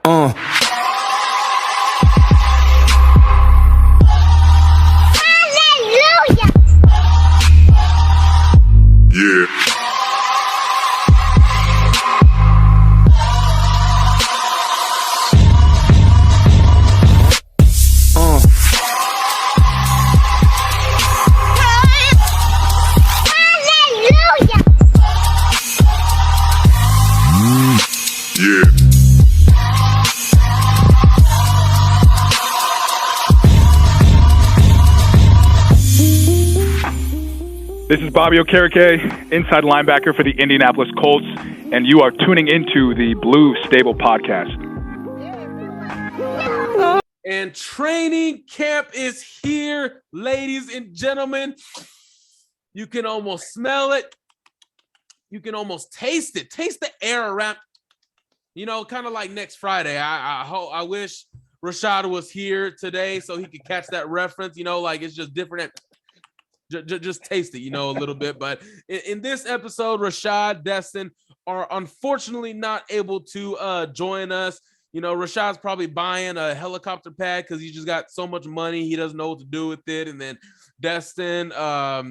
Uh. Hallelujah. Yeah. Hallelujah. Yeah. This is Bobby Okereke, inside linebacker for the Indianapolis Colts, and you are tuning into the Blue Stable Podcast. And training camp is here, ladies and gentlemen. You can almost smell it. You can almost taste it. Taste the air around. You know, kind of like next Friday. I wish Rashad was here today so he could catch that reference. You know, like it's just different. Just taste it, you know, a little bit. But in this episode, Rashad, Destin are unfortunately not able to join us. You know, Rashad's probably buying a helicopter pad because he just got so much money. He doesn't know what to do with it. And then Destin, I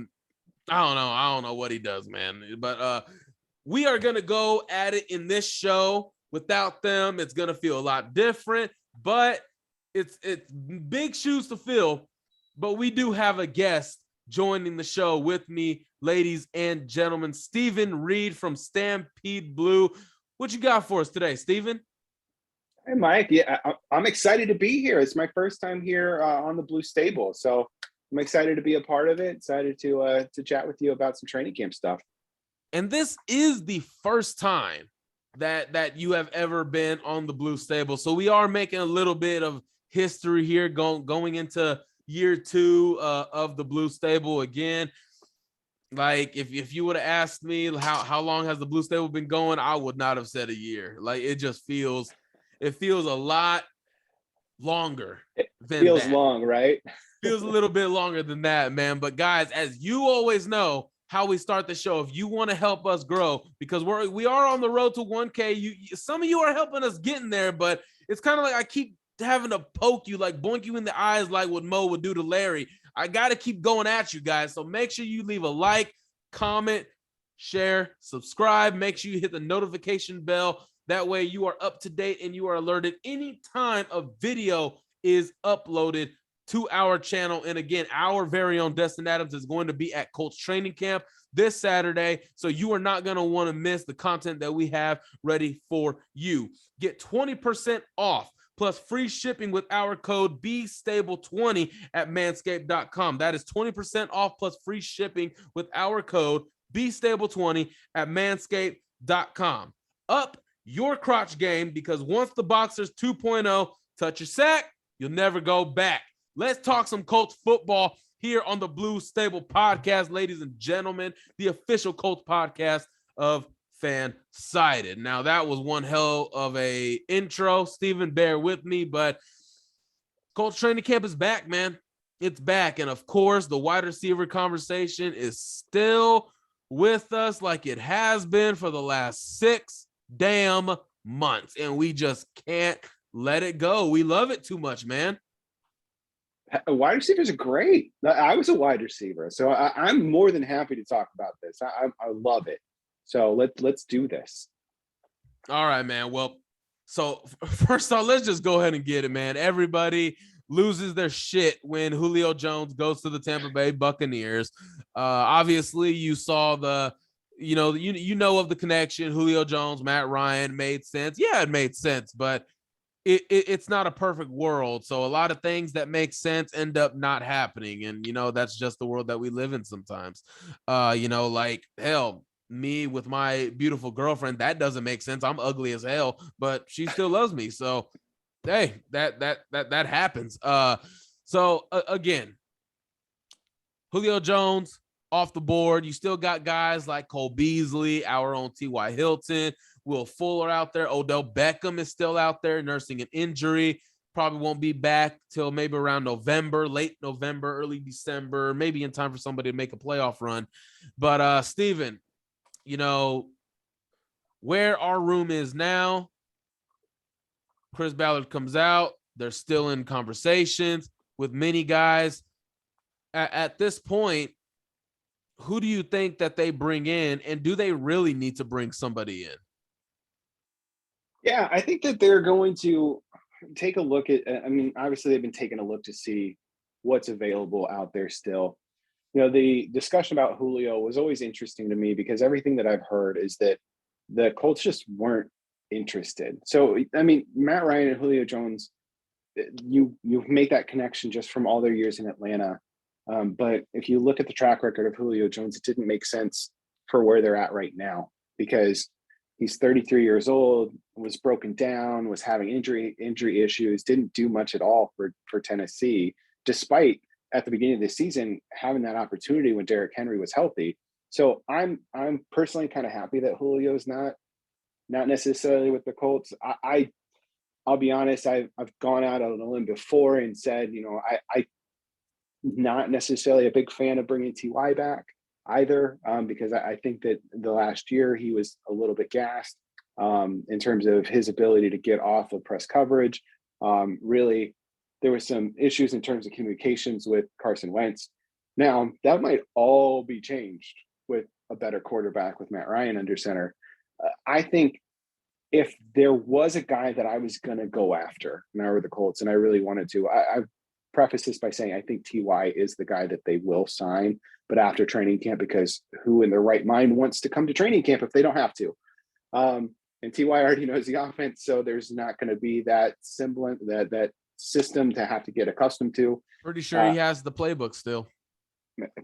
don't know what he does, man. But we are going to go at it in this show. Without them, it's going to feel a lot different. But it's big shoes to fill. But we do have a guest joining the show with me, ladies and gentlemen. Stephen Reed from Stampede Blue. What you got for us today, Stephen? Hey, Mike. Yeah, I'm excited to be here. It's my first time here on the Blue Stable, so I'm excited to be a part of it. Excited to chat with you about some training camp stuff. And this is the first time that you have ever been on the Blue Stable, so we are making a little bit of history here, going into year 2 of the Blue Stable again. Like if you would have asked me how long has the Blue Stable been going, I would not have said a year. Like it feels a lot longer than feels that. long, right? Feels a little bit longer than that, man. But guys, as you always know how we start the show, if you want to help us grow, because we are on the road to 1K. Some of you are helping us getting there, but it's kind of like I keep having to poke you, like boink you in the eyes like what Mo would do to Larry. I got to keep going at you guys. So make sure you leave a like, comment, share, subscribe. Make sure you hit the notification bell. That way you are up to date and you are alerted anytime a video is uploaded to our channel. And again, our very own Destin Adams is going to be at Colts training camp this Saturday. So you are not going to want to miss the content that we have ready for you. Get 20% off plus free shipping with our code BSTABLE20 at manscaped.com. That is 20% off plus free shipping with our code BSTABLE20 at manscaped.com. Up your crotch game, because once the Boxers 2.0 touch your sack, you'll never go back. Let's talk some Colts football here on the Blue Stable Podcast, ladies and gentlemen, the official Colts podcast of Fansided. Now, that was one hell of a intro. Stephen, bear with me, but Colts training camp is back, man. It's back. And of course, the wide receiver conversation is still with us like it has been for the last 6 damn months. And we just can't let it go. We love it too much, man. Wide receivers are great. I was a wide receiver, so I'm more than happy to talk about this. I love it. So let's do this. All right, man. Well, so first off, let's just go ahead and get it, man. Everybody loses their shit when Julio Jones goes to the Tampa Bay Buccaneers. Obviously, you saw you know of the connection. Julio Jones, Matt Ryan made sense. Yeah, it made sense, but it's not a perfect world. So a lot of things that make sense end up not happening. And, that's just the world that we live in sometimes. Like, hell, me with my beautiful girlfriend, that doesn't make sense. I'm ugly as hell, but she still loves me. So, hey, that happens. Again, Julio Jones off the board. You still got guys like Cole Beasley, our own T.Y. Hilton, Will Fuller out there. Odell Beckham is still out there nursing an injury. Probably won't be back till maybe around November, late November, early December, maybe in time for somebody to make a playoff run. But Steven, where our room is now, Chris Ballard comes out. They're still in conversations with many guys. At this point, who do you think that they bring in, and do they really need to bring somebody in? Yeah, I think that they're going to take a look at, I mean, obviously they've been taking a look to see what's available out there still. The discussion about Julio was always interesting to me because everything that I've heard is that the Colts just weren't interested. So, I mean, Matt Ryan and Julio Jones, you make that connection just from all their years in Atlanta. But if you look at the track record of Julio Jones, it didn't make sense for where they're at right now because he's 33 years old, was broken down, was having injury issues, didn't do much at all for Tennessee, despite at the beginning of the season having that opportunity when Derrick Henry was healthy. So I'm personally kind of happy that Julio's not necessarily with the Colts. I'll be honest, I've gone out on a limb before and said, I not necessarily a big fan of bringing Ty back either, because I think that the last year he was a little bit gassed in terms of his ability to get off of press coverage. Really, there were some issues in terms of communications with Carson Wentz. Now, that might all be changed with a better quarterback with Matt Ryan under center. I think if there was a guy that I was going to go after, and I were the Colts, and I really wanted to, I've prefaced this by saying I think Ty is the guy that they will sign, but after training camp, because who in their right mind wants to come to training camp if they don't have to? And Ty already knows the offense, so there's not going to be that semblance, that system to have to get accustomed to. Pretty sure he has the playbook still.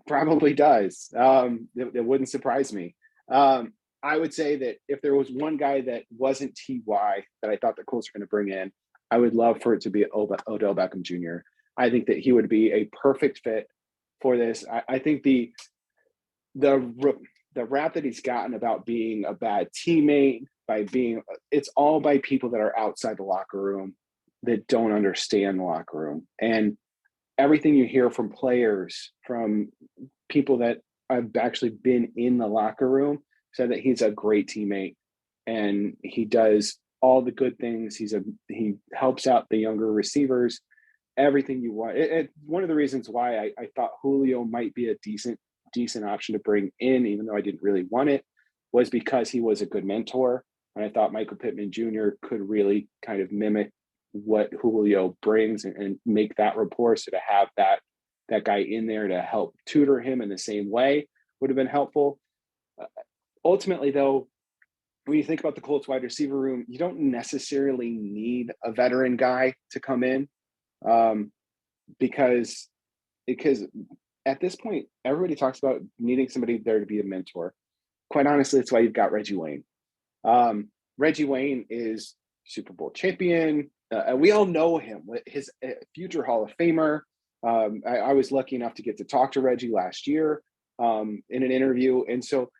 Probably does. It wouldn't surprise me. I would say that if there was one guy that wasn't Ty that I thought the Colts were going to bring in, I would love for it to be Odell Beckham Jr. I think that he would be a perfect fit for this. I think the rap that he's gotten about being a bad teammate, it's all by people that are outside the locker room that don't understand the locker room. And everything you hear from players, from people that have actually been in the locker room, said that he's a great teammate and he does all the good things. He helps out the younger receivers, everything you want. One of the reasons why I thought Julio might be a decent option to bring in, even though I didn't really want it, was because he was a good mentor. And I thought Michael Pittman Jr. could really kind of mimic what Julio brings and make that rapport. So to have that guy in there to help tutor him in the same way would have been helpful. Ultimately, though, when you think about the Colts wide receiver room, you don't necessarily need a veteran guy to come in because at this point, everybody talks about needing somebody there to be a mentor. Quite honestly, that's why you've got Reggie Wayne. Reggie Wayne is Super Bowl champion. We all know him, his future Hall of Famer. I was lucky enough to get to talk to Reggie last year in an interview. And so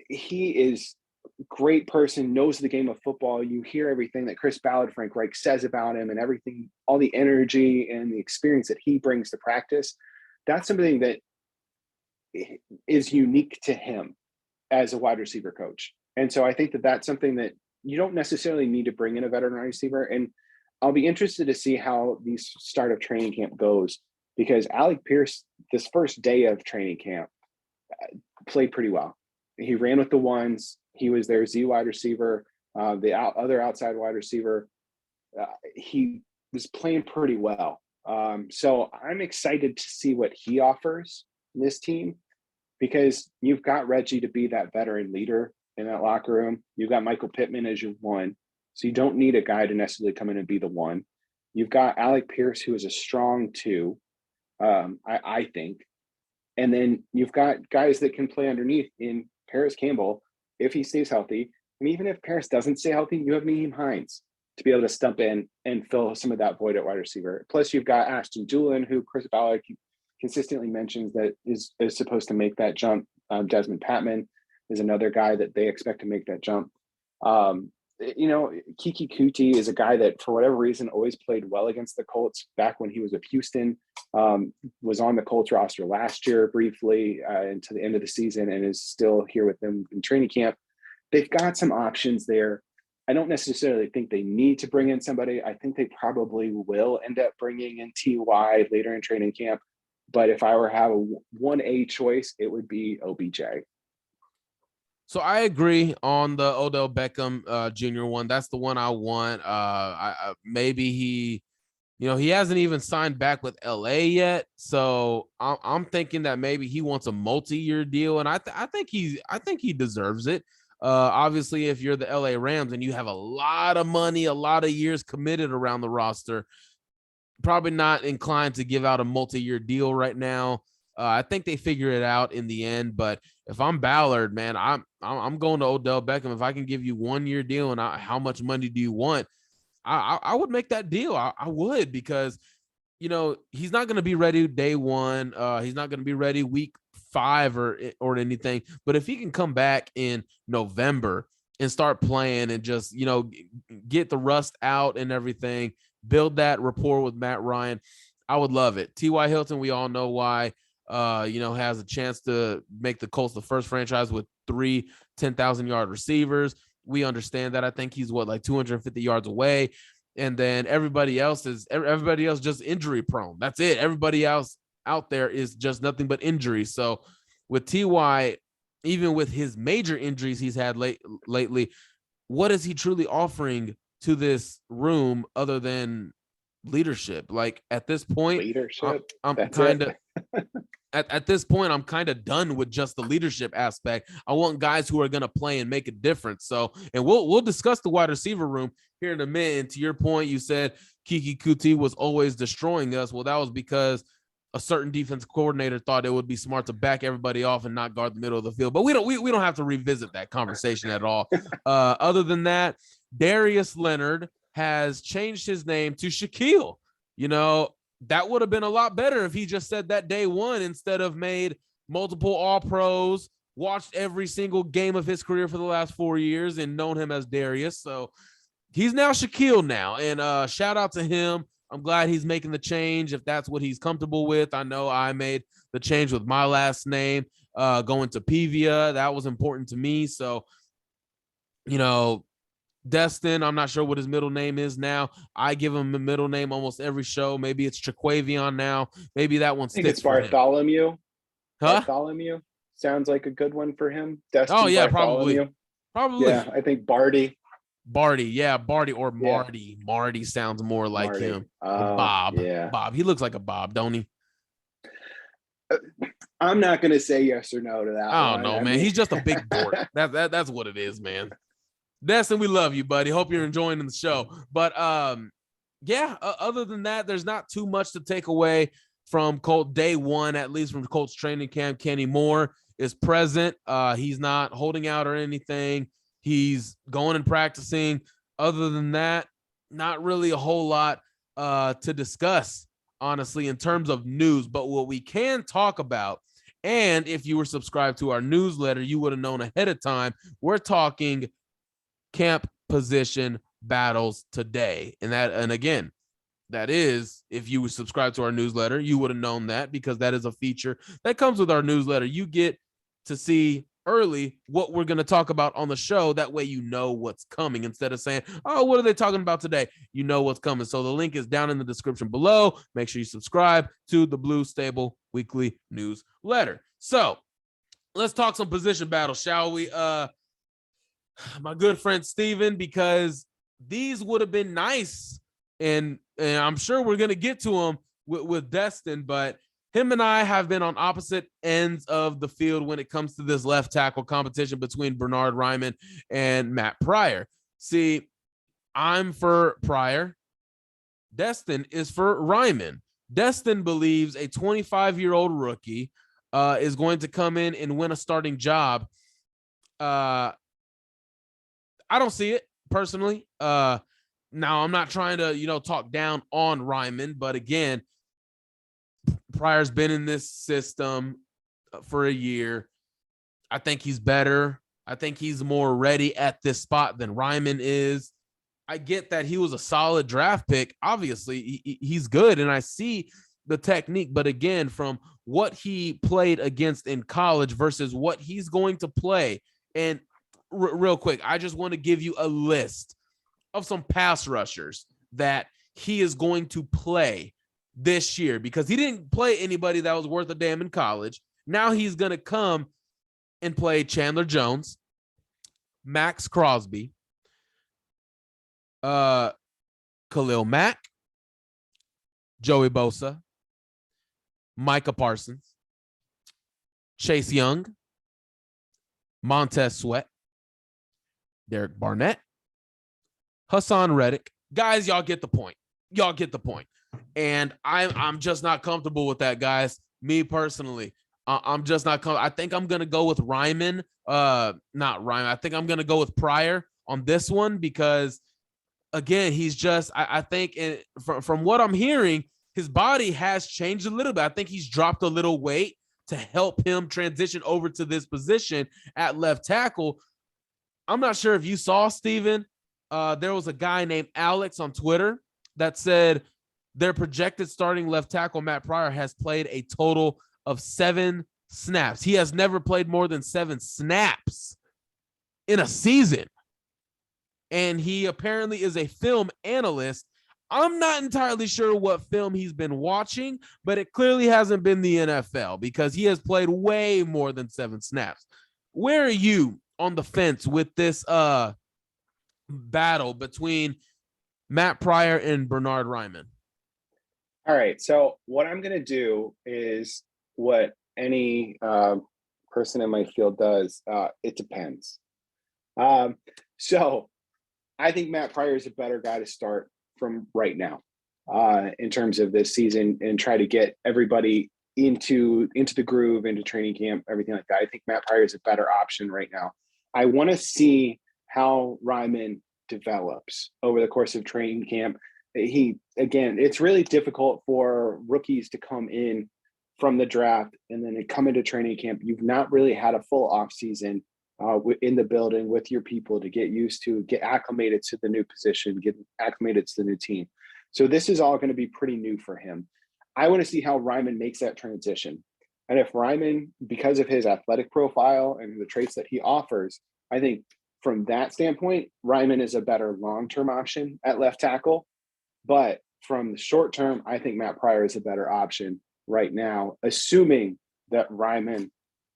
he is a great person, knows the game of football. You hear everything that Chris Ballard, Frank Reich says about him and everything, all the energy and the experience that he brings to practice. That's something that is unique to him as a wide receiver coach. And so I think that that's something that you don't necessarily need to bring in a veteran receiver. And I'll be interested to see how the start of training camp goes, because Alec Pierce, this first day of training camp, played pretty well. He ran with the ones. He was their Z wide receiver, other outside wide receiver. He was playing pretty well. So I'm excited to see what he offers this team, because you've got Reggie to be that veteran leader in that locker room. You've got Michael Pittman as your one. So you don't need a guy to necessarily come in and be the one. You've got Alec Pierce, who is a strong two, I think. And then you've got guys that can play underneath in Paris Campbell, if he stays healthy. And even if Paris doesn't stay healthy, you have Naheem Hines to be able to stump in and fill some of that void at wide receiver. Plus, you've got Ashton Doolin, who Chris Ballard consistently mentions that is supposed to make that jump. Desmond Patman is another guy that they expect to make that jump. Kiki Kuti is a guy that, for whatever reason, always played well against the Colts back when he was with Houston, was on the Colts roster last year briefly into the end of the season, and is still here with them in training camp. They've got some options there. I don't necessarily think they need to bring in somebody. I think they probably will end up bringing in TY later in training camp. But if I were to have a 1A choice, it would be OBJ. So I agree on the Odell Beckham Jr. one. That's the one I want. Maybe he hasn't even signed back with LA yet. So I'm thinking that maybe he wants a multi-year deal, and I think he deserves it. Obviously, if you're the LA Rams and you have a lot of money, a lot of years committed around the roster, probably not inclined to give out a multi-year deal right now. I think they figure it out in the end. But if I'm Ballard, man, I'm going to Odell Beckham. If I can give you 1 year deal, and how much money do you want? I would make that deal. I would, because he's not going to be ready day one. He's not going to be ready week 5 or anything. But if he can come back in November and start playing and just get the rust out and everything, build that rapport with Matt Ryan, I would love it. T.Y. Hilton, we all know why. Has a chance to make the Colts the first franchise with 3 10,000-yard receivers. We understand that. I think he's 250 yards away. And then everybody else just injury prone. That's it. Everybody else out there is just nothing but injury. So with TY, even with his major injuries he's had lately, what is he truly offering to this room other than leadership? Like at this point, I'm kind of at this point, I'm kind of done with just the leadership aspect. I want guys who are going to play and make a difference. So, and we'll discuss the wide receiver room here in a minute. And to your point, you said Kiki Kuti was always destroying us. Well, that was because a certain defense coordinator thought it would be smart to back everybody off and not guard the middle of the field. But we don't have to revisit that conversation at all. Other than that, Darius Leonard has changed his name to Shaquille. That would have been a lot better if he just said that day one instead of made multiple All-Pros, watched every single game of his career for the last 4 years and known him as Darius. So he's now Shaquille now. And shout out to him. I'm glad he's making the change if that's what he's comfortable with. I know I made the change with my last name going to Pevia. That was important to me. So, Destin, I'm not sure what his middle name is now. I give him a middle name almost every show. Maybe it's Chiquavion now. Maybe that one sticks. I think it's Bartholomew. Huh? Bartholomew sounds like a good one for him. Destin Probably. Yeah, I think Barty. Yeah, Barty or Marty. Yeah. Marty sounds more like him. Bob. Yeah. Bob. He looks like a Bob, don't he? I'm not going to say yes or no to that. I don't know, man. He's just a big dork. That's what it is, man. Destin, we love you, buddy. Hope you're enjoying the show. But other than that, there's not too much to take away from Colt day one, at least from Colts training camp. Kenny Moore is present. He's not holding out or anything. He's going and practicing. Other than that, not really a whole lot to discuss, honestly, in terms of news. But what we can talk about, and if you were subscribed to our newsletter, you would have known ahead of time, we're talking camp position battles today. And again, that is, if you subscribe to our newsletter, you would have known that, because that is a feature that comes with our newsletter. You get to see early what we're going to talk about on the show. That way, you know what's coming, instead of saying, oh, what are they talking about today? You know what's coming. So the link is down in the description below. Make sure you subscribe to the Blue Stable weekly newsletter. So let's talk some position battles, shall we? My good friend Steven, because these would have been nice, and I'm sure we're going to get to them with Destin, but him and I have been on opposite ends of the field when it comes to this left tackle competition between Bernhard Raimann and Matt Pryor. See, I'm for Pryor. Destin is for Raimann. Destin believes a 25-year-old rookie is going to come in and win a starting job. I don't see it personally. Now, I'm not trying to, talk down on Raimann, but again, Pryor's been in this system for a year. I think he's better. I think he's more ready at this spot than Raimann is. I get that he was a solid draft pick. Obviously, he's good, and I see the technique. But again, from what he played against in college versus what he's going to play, and real quick, I just want to give you a list of some pass rushers that he is going to play this year, because he didn't play anybody that was worth a damn in college. Now he's going to come and play Chandler Jones, Max Crosby, Khalil Mack, Joey Bosa, Micah Parsons, Chase Young, Montez Sweat, Derek Barnett, Hassan Reddick. Guys, y'all get the point. And I'm just not comfortable with that, guys. Me personally, I'm just not I think I'm gonna go with Ryman. Not Ryman. I think I'm gonna go with Pryor on this one, because again, he's just. I think from what I'm hearing, his body has changed a little bit. I think he's dropped a little weight to help him transition over to this position at left tackle. I'm not sure if you saw, Steven. There was a guy named Alex on Twitter that said their projected starting left tackle, Matt Pryor, has played a total of 7 snaps. He has never played more than 7 snaps in a season. And he apparently is a film analyst. I'm not entirely sure what film he's been watching, but it clearly hasn't been the NFL, because he has played way more than 7 snaps. Where are you on the fence with this battle between Matt Pryor and Bernard Ryman? All right. So what I'm going to do is what any person in my field does. It depends. So I think Matt Pryor is a better guy to start from right now in terms of this season, and try to get everybody into the groove, into training camp, everything like that. I think Matt Pryor is a better option right now. I want to see how Ryman develops over the course of training camp. It's really difficult for rookies to come in from the draft and then they come into training camp. You've not really had a full off season in the building with your people to get used to, get acclimated to the new position, get acclimated to the new team. So this is all going to be pretty new for him. I want to see how Ryman makes that transition. And if Ryman, because of his athletic profile and the traits that he offers, I think from that standpoint, Ryman is a better long-term option at left tackle. But from the short term, I think Matt Pryor is a better option right now, assuming that Ryman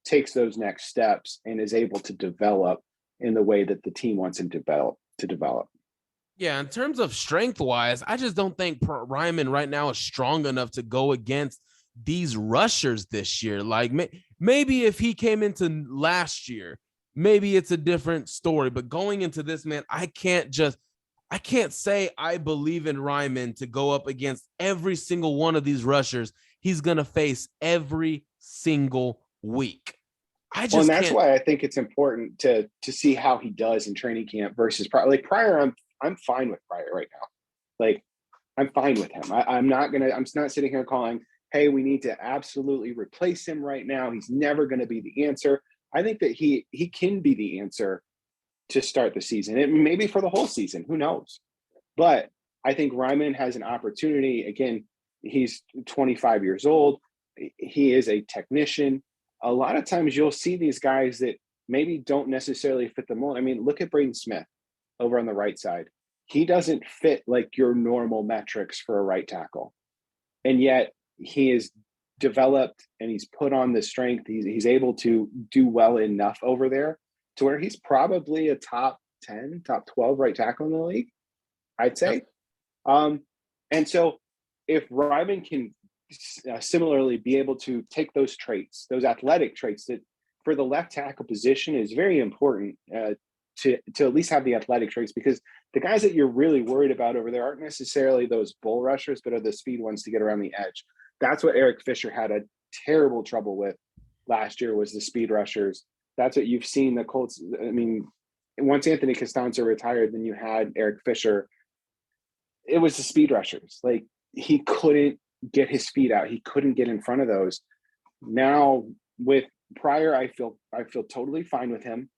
takes those next steps and is able to develop in the way that the team wants him to develop. Yeah, in terms of strength-wise, I just don't think Ryman right now is strong enough to go against these rushers this year. Like maybe if he came into last year, maybe it's a different story. But going into this, man, I can't say I believe in Ryman to go up against every single one of these rushers he's going to face every single week. And that's why I think it's important to see how he does in training camp versus Pryor. Like Pryor, I'm fine with Pryor right now. Like I'm fine with him. I'm not sitting here calling, hey, we need to absolutely replace him right now. He's never going to be the answer. I think that he can be the answer to start the season, and maybe for the whole season, who knows? But I think Ryman has an opportunity. Again, he's 25 years old. He is a technician. A lot of times you'll see these guys that maybe don't necessarily fit the mold. I mean, look at Braden Smith over on the right side. He doesn't fit like your normal metrics for a right tackle. And yet he is developed and he's put on the strength. He's able to do well enough over there to where he's probably a top 10, top 12 right tackle in the league, I'd say. And so if Ryman can similarly be able to take those traits, those athletic traits that for the left tackle position is very important to at least have the athletic traits, because the guys that you're really worried about over there aren't necessarily those bull rushers, but are the speed ones to get around the edge. That's what Eric Fisher had a terrible trouble with last year, was the speed rushers. That's what you've seen the Colts. I mean, once Anthony Costanza retired, then you had Eric Fisher. It was the speed rushers. Like he couldn't get his feet out. He couldn't get in front of those. Now with Pryor, I feel totally fine with him.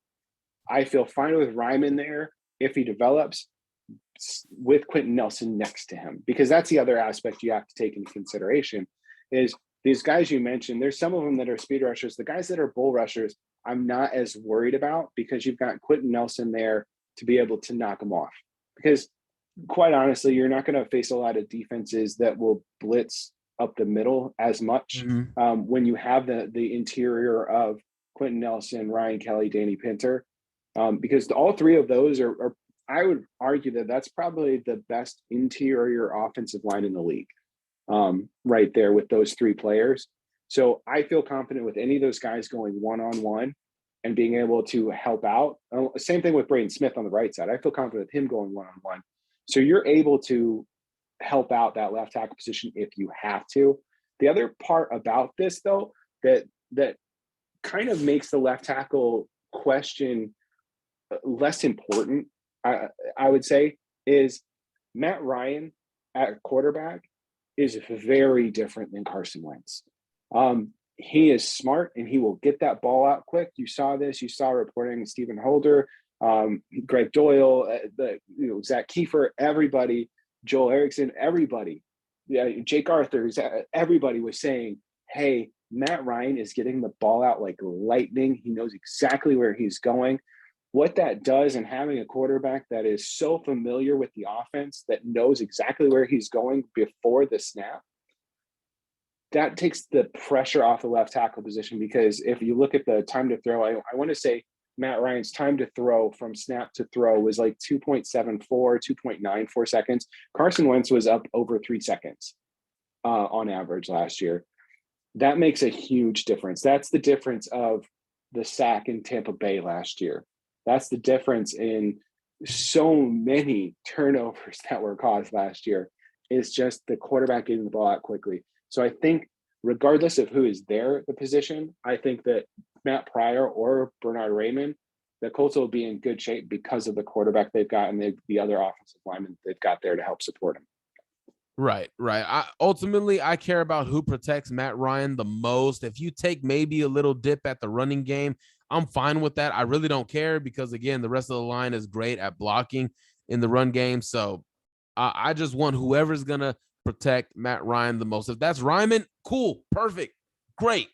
I feel fine with Ryman there if he develops with Quentin Nelson next to him, because that's the other aspect you have to take into consideration is these guys you mentioned. There's some of them that are speed rushers. The guys that are bull rushers, I'm not as worried about, because you've got Quentin Nelson there to be able to knock him off. Because quite honestly, you're not going to face a lot of defenses that will blitz up the middle as much when you have the interior of Quentin Nelson, Ryan Kelly, Danny Pinter, because all three of those are I would argue that that's probably the best interior offensive line in the league, right there with those three players. So I feel confident with any of those guys going one-on-one and being able to help out. Same thing with Braden Smith on the right side. I feel confident with him going one-on-one. So you're able to help out that left tackle position if you have to. The other part about this, though, that kind of makes the left tackle question less important, I would say, is Matt Ryan at quarterback is very different than Carson Wentz. He is smart and he will get that ball out quick. You saw this. You saw reporting Stephen Holder, Greg Doyle, Zach Kiefer, everybody, Joel Erickson, everybody, Jake Arthur, everybody was saying, hey, Matt Ryan is getting the ball out like lightning. He knows exactly where he's going. What that does, and having a quarterback that is so familiar with the offense, that knows exactly where he's going before the snap, that takes the pressure off the left tackle position. Because if you look at the time to throw, I want to say Matt Ryan's time to throw from snap to throw was like 2.74, 2.94 seconds. Carson Wentz was up over 3 seconds on average last year. That makes a huge difference. That's the difference of the sack in Tampa Bay last year. That's the difference in so many turnovers that were caused last year. Is just the quarterback getting the ball out quickly. So I think regardless of who is there at the position, I think that Matt Pryor or Bernard Raymond, the Colts will be in good shape because of the quarterback they've got and the other offensive linemen they've got there to help support him. Right. Ultimately, I care about who protects Matt Ryan the most. If you take maybe a little dip at the running game, I'm fine with that. I really don't care because, again, the rest of the line is great at blocking in the run game. So I just want whoever's going to protect Matt Ryan the most. If that's Ryman, cool, perfect, great.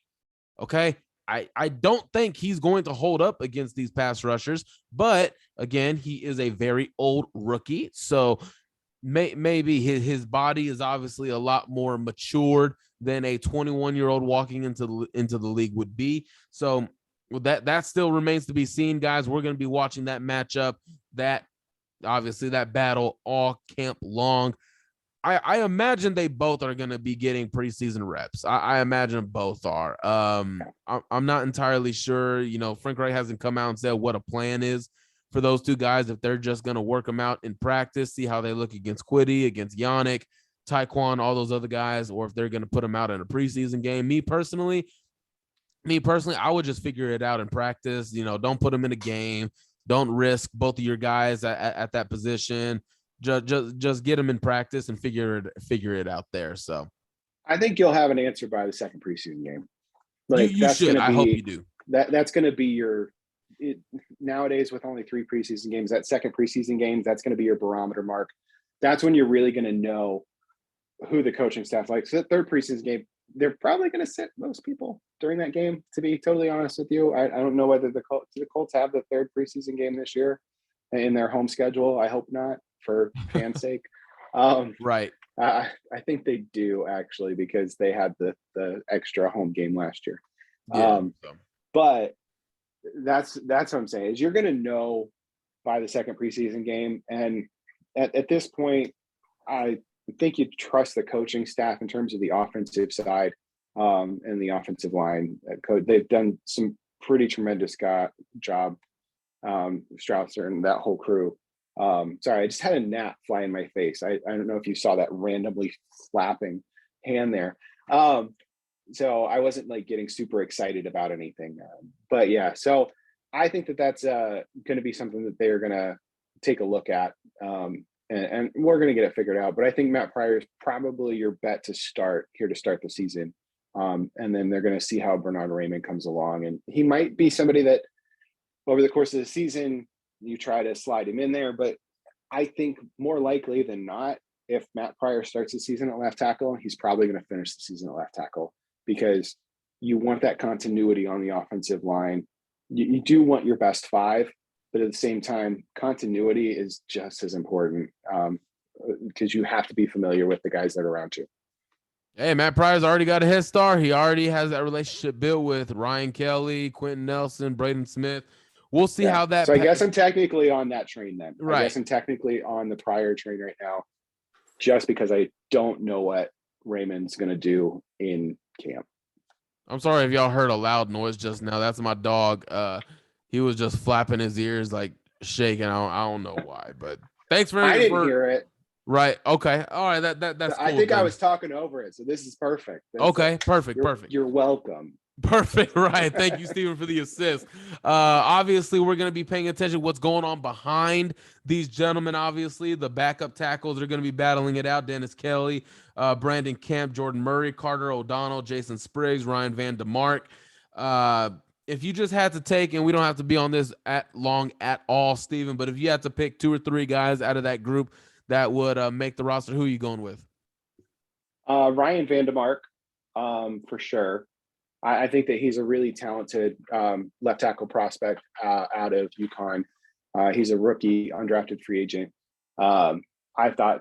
Okay. I don't think he's going to hold up against these pass rushers, but again, he is a very old rookie. So maybe his body is obviously a lot more matured than a 21-year-old walking into the league would be. So that still remains to be seen, guys. We're going to be watching that matchup, that obviously that battle all camp long. I imagine they both are going to be getting preseason reps. I imagine both are. I'm not entirely sure. Frank Reich hasn't come out and said what a plan is for those two guys, if they're just going to work them out in practice, see how they look against Quiddy, against Yannick, Taekwon, all those other guys, or if they're going to put them out in a preseason game. Me personally, I would just figure it out in practice. Don't put them in a game. Don't risk both of your guys at that position. Just get them in practice and figure it out there. So I think you'll have an answer by the second preseason game. You should. I hope you do. That's going to be nowadays with only 3 preseason games, that second preseason game, that's going to be your barometer mark. That's when you're really going to know who the coaching staff likes. So the third preseason game, they're probably going to sit most people during that game, to be totally honest with you. I don't know whether the Colts have the third preseason game this year in their home schedule. I hope not, for fans' sake. Right. I think they do, actually, because they had the extra home game last year. Yeah, but that's what I'm saying, is you're going to know by the second preseason game. And at this point, I think you trust the coaching staff in terms of the offensive side and the offensive line. They've done some pretty tremendous job, Strausser and that whole crew. Sorry, I just had a gnat fly in my face. I don't know if you saw that randomly flapping hand there. So I wasn't getting super excited about anything. But yeah, so I think that's going to be something that they're going to take a look at. And we're going to get it figured out. But I think Matt Pryor is probably your bet to start the season. And then they're going to see how Bernard Raymond comes along. And he might be somebody that over the course of the season, you try to slide him in there. But I think more likely than not, if Matt Pryor starts the season at left tackle, he's probably going to finish the season at left tackle, because you want that continuity on the offensive line you do want your best five, but at the same time, continuity is just as important because you have to be familiar with the guys that are around you. Hey, Matt Pryor's already got a head start. He already has that relationship built with Ryan Kelly, Quentin Nelson, Braden Smith. We'll see how that. So I guess I'm technically on that train then. Right. I guess I'm technically on the Pryor train right now, just because I don't know what Raymond's going to do in camp. I'm sorry if y'all heard a loud noise just now. That's my dog. He was just flapping his ears, like shaking. I don't know why, but thanks for. I didn't hear it. Right. Okay. All right. That's. Cool, I think then. I was talking over it, so this is perfect. Okay. Perfect. You're welcome. Perfect. Right. Thank you, Steven, for the assist. Obviously, we're going to be paying attention to what's going on behind these gentlemen. Obviously, the backup tackles are going to be battling it out. Dennis Kelly, Brandon Kemp, Jordan Murray, Carter O'Donnell, Jason Spriggs, Ryan Van DeMark. If you just had to take, and we don't have to be on this long at all, Steven, but if you had to pick 2 or 3 guys out of that group that would make the roster, who are you going with? Ryan Van DeMark, for sure. I think that he's a really talented left tackle prospect out of UConn. He's a rookie, undrafted free agent. I thought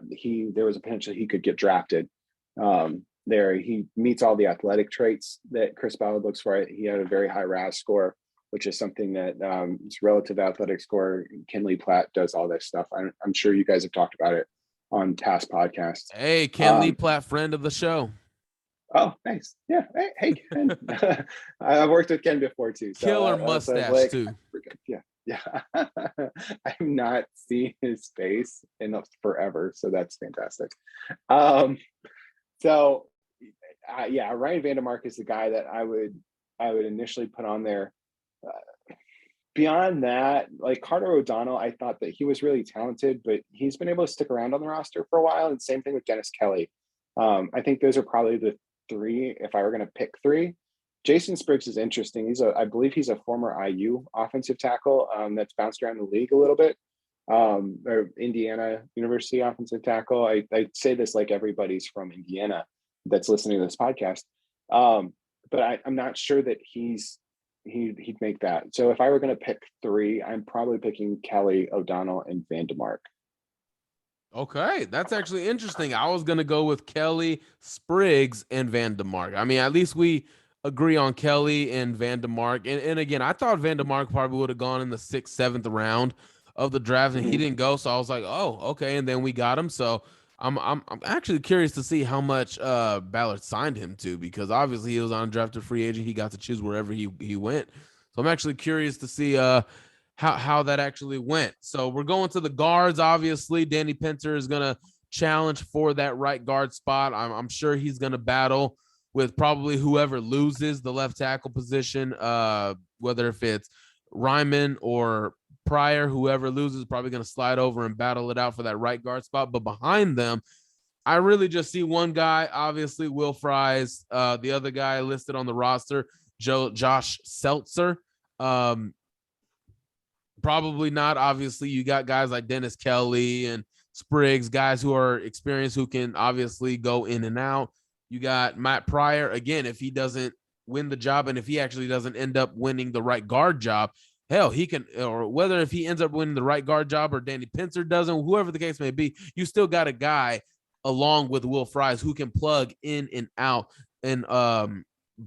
there was a potential he could get drafted there. He meets all the athletic traits that Chris Ballard looks for. He had a very high RAS score, which is something that it's relative athletic score. Kenley Platt does all this stuff. I'm sure you guys have talked about it on past podcasts. Hey, Kenley Platt, friend of the show. Oh, nice. Yeah. Hey Ken. I've worked with Ken before too. So, Killer mustache too. Yeah. I've not seen his face in forever, so that's fantastic. Ryan Van DeMark is the guy that I would initially put on there. Beyond that, like Carter O'Donnell, I thought that he was really talented, but he's been able to stick around on the roster for a while. And same thing with Dennis Kelly. I think those are probably the 3 if I were going to pick 3. Jason Spriggs is interesting. I believe he's a former IU offensive tackle that's bounced around the league a little bit. Or Indiana University offensive tackle. I say this like everybody's from Indiana that's listening to this podcast. But I'm not sure that he'd make that. So if I were going to pick 3, I'm probably picking Kelly, O'Donnell, and Van DeMark. Okay, that's actually interesting. I was going to go with Kelly, Spriggs, and Van DeMark. I mean, at least we agree on Kelly and Van DeMark. And again, I thought Van DeMark probably would have gone in the 6th, 7th round of the draft, and he didn't go. So I was like, oh, okay. And then we got him. So I'm actually curious to see how much Ballard signed him to, because obviously he was on undrafted free agent. He got to choose wherever he went. So I'm actually curious to see how that actually went. So we're going to the guards. Obviously, Danny Pinter is going to challenge for that right guard spot. I'm sure he's going to battle with probably whoever loses the left tackle position, whether if it's Ryman or Pryor, whoever loses probably going to slide over and battle it out for that right guard spot. But behind them, I really just see one guy, obviously Will Fries, the other guy listed on the roster, Josh Seltzer. Probably not. Obviously, you got guys like Dennis Kelly and Spriggs, guys who are experienced, who can obviously go in and out. You got Matt Pryor. Again, if he doesn't win the job, and if he actually doesn't end up winning the right guard job, hell, he can, or whether if he ends up winning the right guard job or Danny Pinter doesn't, whoever the case may be, you still got a guy along with Will Fries who can plug in and out and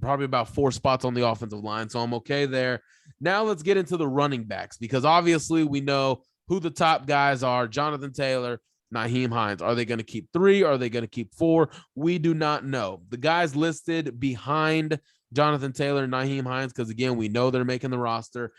probably about 4 spots on the offensive line. So I'm okay there. Now let's get into the running backs, because obviously we know who the top guys are: Jonathan Taylor, Nyheim Hines. Are they going to keep 3? Are they going to keep 4? We do not know. The guys listed behind Jonathan Taylor and Nyheim Hines, because again, we know they're making the roster: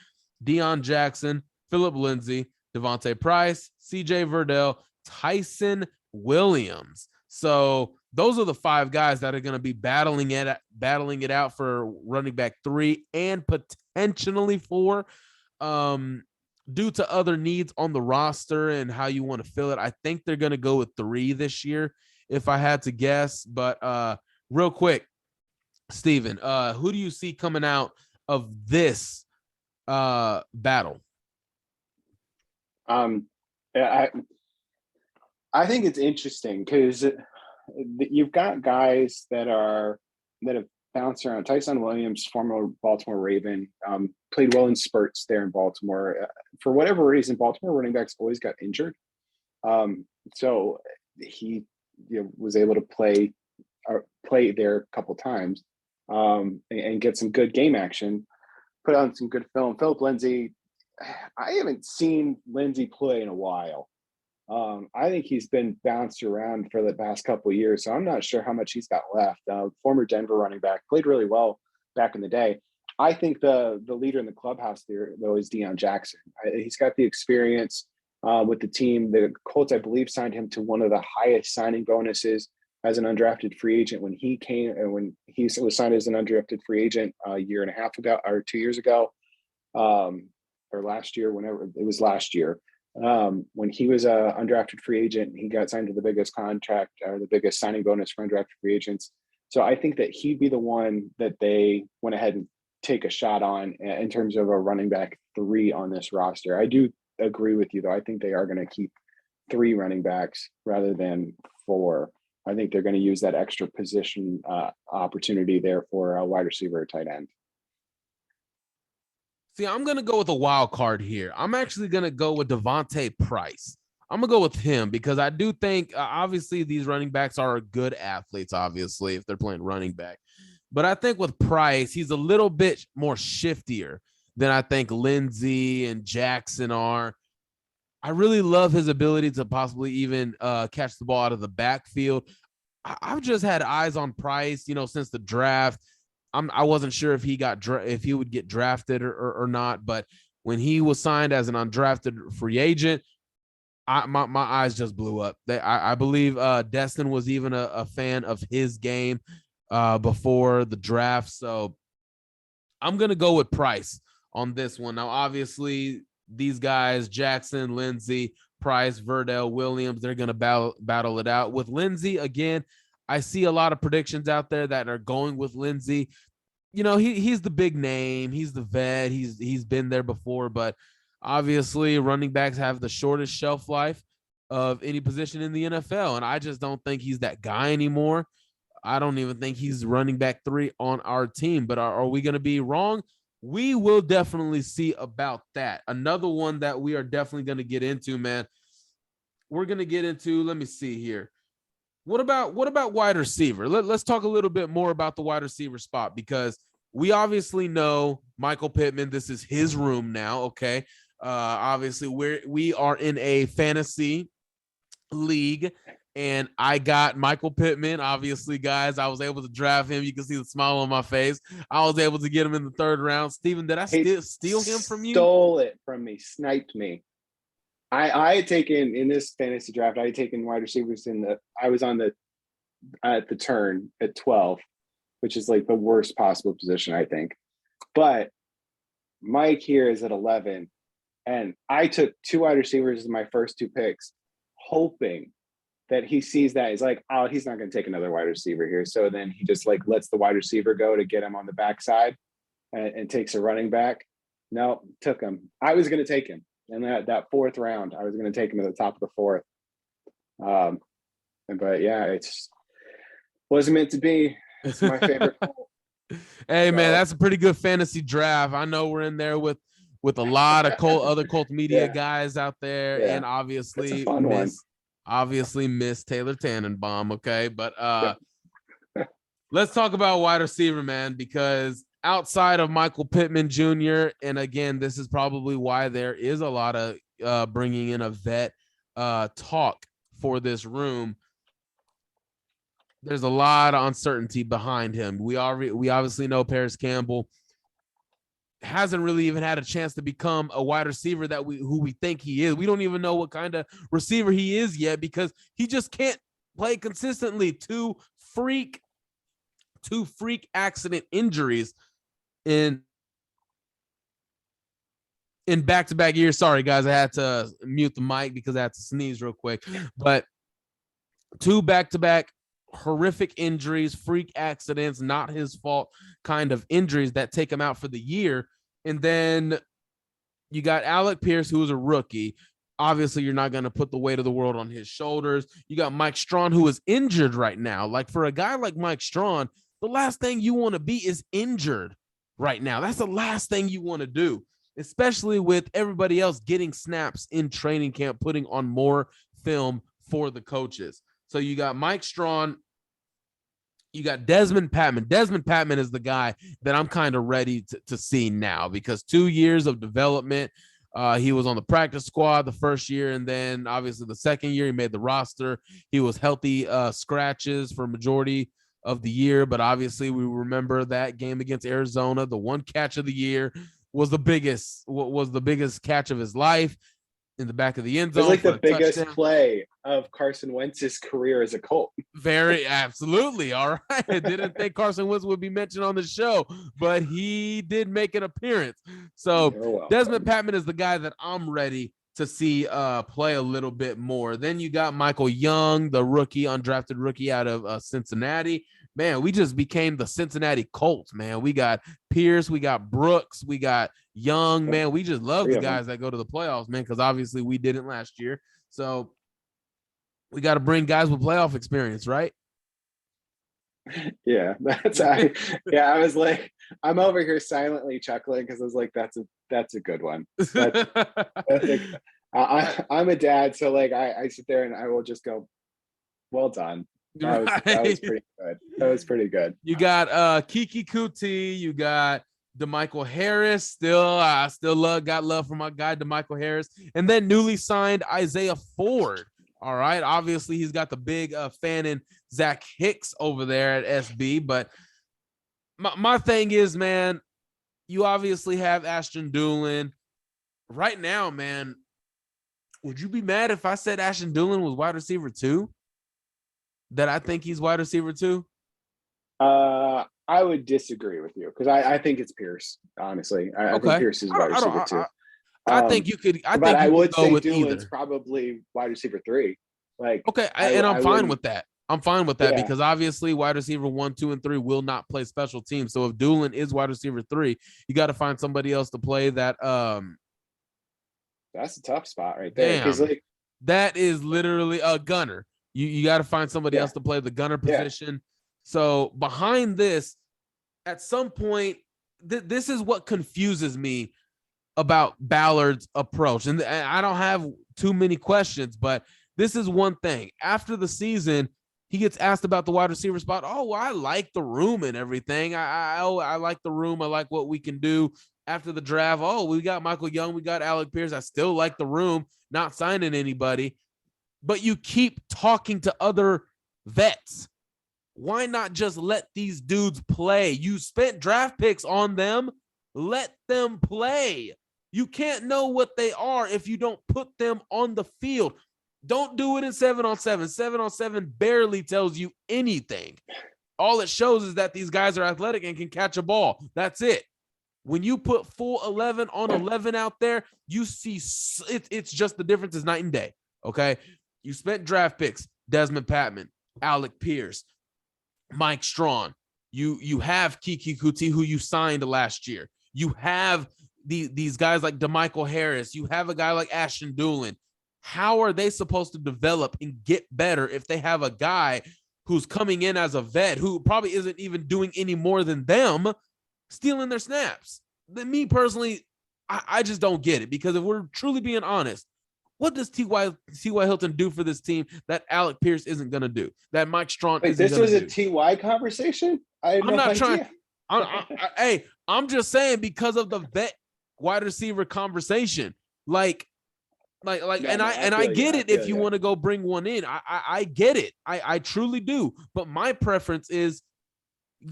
Deion Jackson, Phillip Lindsay, Devontae Price, CJ Verdell, Tyson Williams. So those are the 5 guys that are going to be battling it out for running back 3 and potentially 4, due to other needs on the roster and how you want to fill it. I think they're going to go with 3 this year, if I had to guess. But real quick, Steven, who do you see coming out of this battle? I think it's interesting because you've got guys that have bounce around. Tyson Williams, former Baltimore Raven, played well in spurts there in Baltimore. For whatever reason, Baltimore running backs always got injured. So he was able to play there a couple times and get some good game action, put on some good film. Philip Lindsay, I haven't seen Lindsay play in a while. I think he's been bounced around for the past couple of years, so I'm not sure how much he's got left. Former Denver running back, played really well back in the day. I think the leader in the clubhouse there, though, is Deion Jackson. He's got the experience with the team. The Colts, I believe, signed him to one of the highest signing bonuses as an undrafted free agent when he came, and when he was signed as an undrafted free agent a year and a half ago or 2 years ago, or last year, whenever it was last year. When he was a undrafted free agent, he got signed to the biggest contract or the biggest signing bonus for undrafted free agents. So I think that he'd be the one that they went ahead and take a shot on in terms of a running back 3 on this roster. I do agree with you, though. I think they are going to keep 3 running backs rather than 4. I think they're going to use that extra position opportunity there for a wide receiver or tight end. See, I'm going to go with a wild card here. I'm actually going to go with Devontae Price. I'm going to go with him because I do think, obviously, these running backs are good athletes, obviously, if they're playing running back. But I think with Price, he's a little bit more shiftier than I think Lindsay and Jackson are. I really love his ability to possibly even catch the ball out of the backfield. I've just had eyes on Price, since the draft. I wasn't sure if he would get drafted or not, but when he was signed as an undrafted free agent, my eyes just blew up. I believe Destin was even a fan of his game before the draft, so I'm gonna go with Price on this one. Now, obviously, these guys, Jackson, Lindsay, Price, Verdell, Williams, they're gonna battle it out. With Lindsay, again, I see a lot of predictions out there that are going with Lindsay. He's the big name. He's the vet. He's been there before, but obviously running backs have the shortest shelf life of any position in the NFL, and I just don't think he's that guy anymore. I don't even think he's running back 3 on our team, but are we going to be wrong? We will definitely see about that. Another one that we are definitely going to get into, man. We're going to get into, let me see here. What about wide receiver? Let's talk a little bit more about the wide receiver spot, because we obviously know Michael Pittman. This is his room now. Okay. Obviously we are in a fantasy league, and I got Michael Pittman. Obviously, guys, I was able to draft him. You can see the smile on my face. I was able to get him in the 3rd round. Steven, did I steal him from you? Stole it from me, sniped me. I had taken in this fantasy draft, I had taken wide receivers I was on at the turn at 12, which is like the worst possible position, I think. But Mike here is at 11, and I took 2 wide receivers as my first 2 picks, hoping that he sees that. He's like, oh, he's not going to take another wide receiver here. So then he just lets the wide receiver go to get him on the backside and takes a running back. No, took him. I was going to take him. And that 4th round, I was going to take him at the top of the 4th. But yeah, it's wasn't meant to be. It's my favorite. Hey, man, that's a pretty good fantasy draft. I know we're in there with a lot of other Colt media guys out there, and obviously Miss Taylor Tannenbaum. Okay, but let's talk about wide receiver, man, because outside of Michael Pittman Jr., and again, this is probably why there is a lot of bringing in a vet talk for this room. There's a lot of uncertainty behind him. We obviously know Paris Campbell hasn't really even had a chance to become a wide receiver who we think he is. We don't even know what kind of receiver he is yet, because he just can't play consistently. Two freak accident injuries in back-to-back years. Sorry, guys, I had to mute the mic because I had to sneeze real quick. But 2 back-to-back horrific injuries, freak accidents, not his fault kind of injuries that take him out for the year. And then you got Alec Pierce, who is a rookie. Obviously, you're not going to put the weight of the world on his shoulders. You got Mike Strawn, who is injured right now. Like, for a guy like Mike Strawn, the last thing you want to be is injured right now. That's the last thing you want to do, especially with everybody else getting snaps in training camp, putting on more film for the coaches. So you got Mike Strawn, you got Desmond Patman. Desmond Patman is the guy that I'm kind of ready to see now, because 2 years of development. He was on the practice squad the first year, and then obviously the second year he made the roster. He was healthy scratches for majority of the year, but obviously we remember that game against Arizona. The one catch of the year was the biggest catch of his life in the back of the end zone. It was like the biggest touchdown. play of Carson Wentz's career as a Colt. Very, absolutely. All right. I didn't think Carson Wentz would be mentioned on the show, but he did make an appearance. So Desmond Patman is the guy that I'm ready to see play a little bit more. Then you got Michael Young, the rookie, undrafted rookie out of Cincinnati. Man, we just became the Cincinnati Colts, man. We got Pierce, we got Brooks, we got Young, man. We just love the guys that go to the playoffs, man, because obviously we didn't last year. So we got to bring guys with playoff experience, right? Yeah, I was like, I'm over here silently chuckling because I was like, that's a good one. I'm a dad, so like I sit there and I will just go, well done. That was pretty good. That was pretty good. You got Kiki Kuti, you got DeMichael Harris. Still got love for my guy DeMichael Harris, and then newly signed Isaiah Ford. All right, obviously he's got the big fan in Zach Hicks over there at SB. But my thing is, man, you obviously have Ashton Doolin right now, man. Would you be mad if I said Ashton Doolin was wide receiver 2? That I think he's wide receiver 2? I would disagree with you because I think it's Pierce. Honestly, I think Pierce is wide receiver 2. I think you could. I would say with Doolin's either. probably wide receiver 3. Like, okay, I'm fine with that. I'm fine with that, Yeah. because obviously wide receiver 1, 2, and 3 will not play special teams. So if Doolin is wide receiver 3, you got to find somebody else to play that. That's a tough spot right there. Damn, Like, that is literally a gunner. You got to find somebody else to play the gunner position. So behind this, at some point, this is what confuses me about Ballard's approach. And I don't have too many questions, but this is one thing. After the season, he gets asked about the wide receiver spot. Oh, well, I like the room and everything. I like the room. I like what we can do after the draft. Oh, we got Michael Young. We got Alec Pierce. I still like the room, not signing anybody. But you keep talking to other vets. Why not just let these dudes play? You spent draft picks on them. Let them play. You can't know what they are if you don't put them on the field. Don't do it in 7-on-7. 7-on-7 barely tells you anything. All it shows is that these guys are athletic and can catch a ball. That's it. When you put full 11 on 11 out there, you see it's just the difference is night and day. Okay. You spent draft picks, Desmond Patman, Alec Pierce, Mike Strawn. You have Kiki Kuti, who you signed last year. You have these guys like DeMichael Harris. You have a guy like Ashton Doolin. How are they supposed to develop and get better if they have a guy who's coming in as a vet who probably isn't even doing any more than them, stealing their snaps? Me personally, I just don't get it, because if we're truly being honest, what does T.Y. Hilton do for this team that Alec Pierce isn't going to do, that Mike Strawn isn't going to do? This was a T.Y. conversation? I'm not trying. Hey, I'm just saying, because of the vet wide receiver conversation, I get it if you want to go bring one in. I get it. I truly do. But my preference is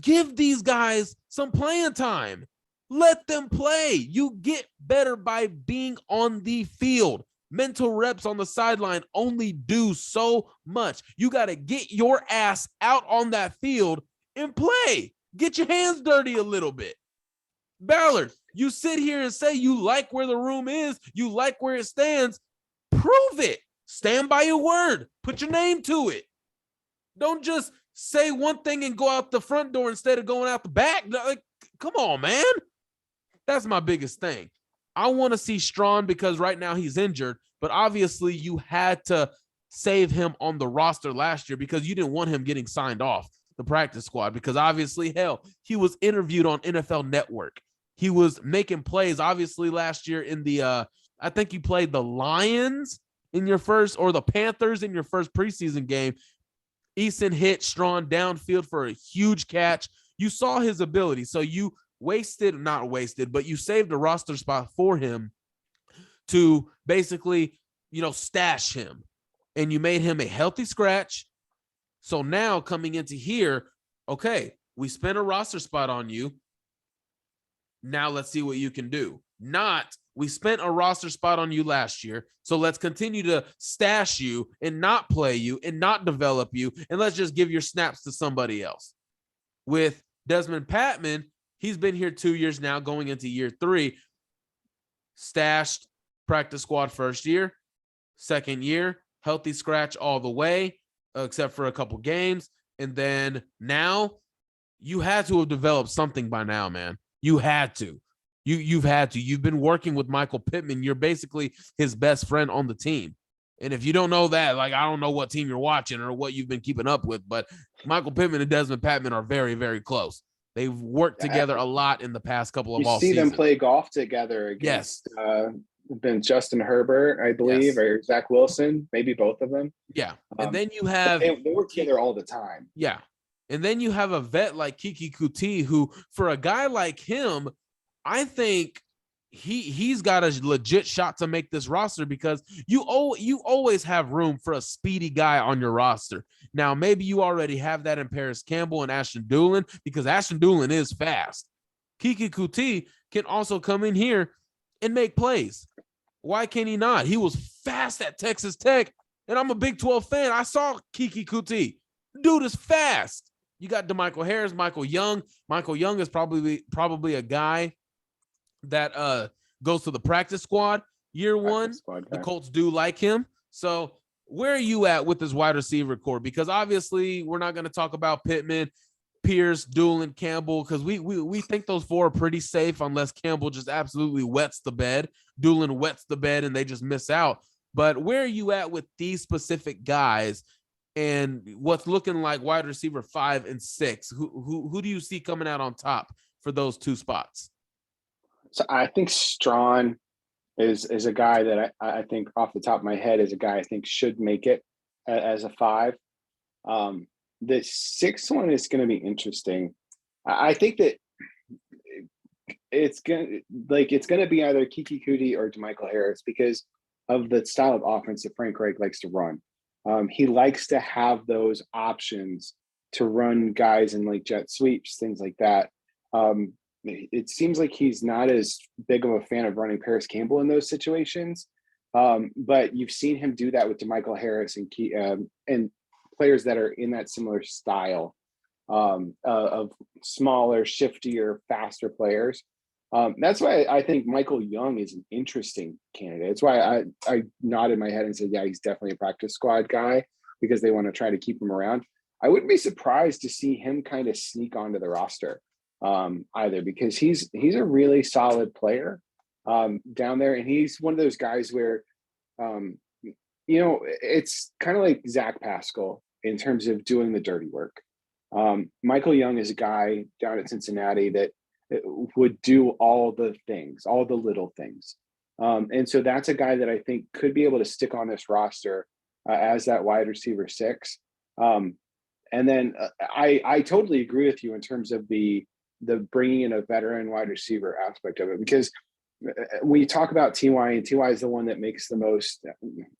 give these guys some playing time. Let them play. You get better by being on the field. Mental reps on the sideline only do so much. You got to get your ass out on that field and play. Get your hands dirty a little bit. Ballard, you sit here and say you like where the room is, you like where it stands. Prove it. Stand by your word. Put your name to it. Don't just say one thing and go out the front door instead of going out the back. Like, come on, man. That's my biggest thing. I want to see Strawn because right now he's injured, but obviously you had to save him on the roster last year because you didn't want him getting signed off. the practice squad because obviously, hell, he was interviewed on NFL Network. He was making plays. Obviously, last year in the, I think you played the Lions in your first, or the Panthers in your first preseason game. Eason hit Strawn downfield for a huge catch. You saw his ability. So you not wasted, but you saved a roster spot for him to basically, stash him. And you made him a healthy scratch. So now coming into here, okay, we spent a roster spot on you. Now let's see what you can do. Not, we spent a roster spot on you last year, so let's continue to stash you and not play you and not develop you, and let's just give your snaps to somebody else. With Desmond Patman, he's been here 2 years now, going into year 3. Stashed practice squad first year, second year, healthy scratch all the way, except for a couple games. And then now you had to have developed something by now, man. You had to. You've had to. You've been working with Michael Pittman. You're basically his best friend on the team. And if you don't know that, I don't know what team you're watching or what you've been keeping up with, but Michael Pittman and Desmond Patman are very, very close. They've worked together a lot in the past couple of off seasons. You see them play golf together against been Justin Herbert, I believe, or Zach Wilson, maybe both of them. Yeah. And then you have they work together all the time. Yeah. And then you have a vet like Kiki Kuti, who, for a guy like him, I think he's got a legit shot to make this roster because you always have room for a speedy guy on your roster. Now, maybe you already have that in Paris Campbell and Ashton Dulin because Ashton Dulin is fast. Kiki Kuti can also come in here and make plays. Why can he not? He was fast at Texas Tech, and I'm a Big 12 fan. I saw Kiki Kuti. Dude is fast. You got DeMichael Harris, Michael Young. Michael Young is probably a guy that goes to the practice squad year one. The Colts do like him. So where are you at with this wide receiver core? Because obviously we're not going to talk about Pittman, Pierce, Dulin, Campbell, because we think those 4 are pretty safe unless Campbell just absolutely wets the bed. Dulin wets the bed and they just miss out. But where are you at with these specific guys and what's looking like wide receiver 5 and 6? Who do you see coming out on top for those 2 spots? So I think Strawn is a guy that I think off the top of my head is a guy I think should make it as a 5. The 6th one is going to be interesting. I think that it's going to be either Kiki Kuti or DeMichael Harris because of the style of offense that Frank Reich likes to run. He likes to have those options to run guys in like jet sweeps, things like that. It seems like he's not as big of a fan of running Paris Campbell in those situations. But you've seen him do that with DeMichael Harris and players that are in that similar style of smaller, shiftier, faster players. That's why I think Michael Young is an interesting candidate. It's why I nodded my head and said, yeah, he's definitely a practice squad guy because they want to try to keep him around. I wouldn't be surprised to see him kind of sneak onto the roster either because he's a really solid player down there. And he's one of those guys where, it's kind of like Zach Pascal in terms of doing the dirty work. Michael Young is a guy down at Cincinnati that would do all the things, all the little things. And so that's a guy that I think could be able to stick on this roster as that wide receiver 6. And then I totally agree with you in terms of the bringing in a veteran wide receiver aspect of it, because we talk about TY, and TY is the one that makes the most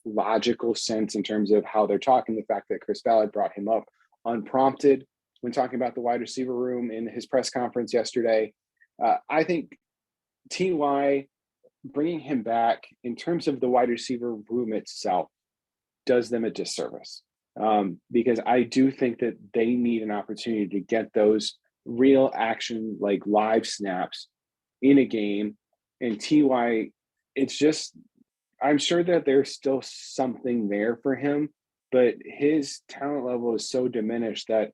logical sense in terms of how they're talking. The fact that Chris Ballard brought him up unprompted when talking about the wide receiver room in his press conference yesterday. I think TY bringing him back in terms of the wide receiver room itself does them a disservice because I do think that they need an opportunity to get those real action, like live snaps in a game. And TY, it's just, I'm sure that there's still something there for him, but his talent level is so diminished that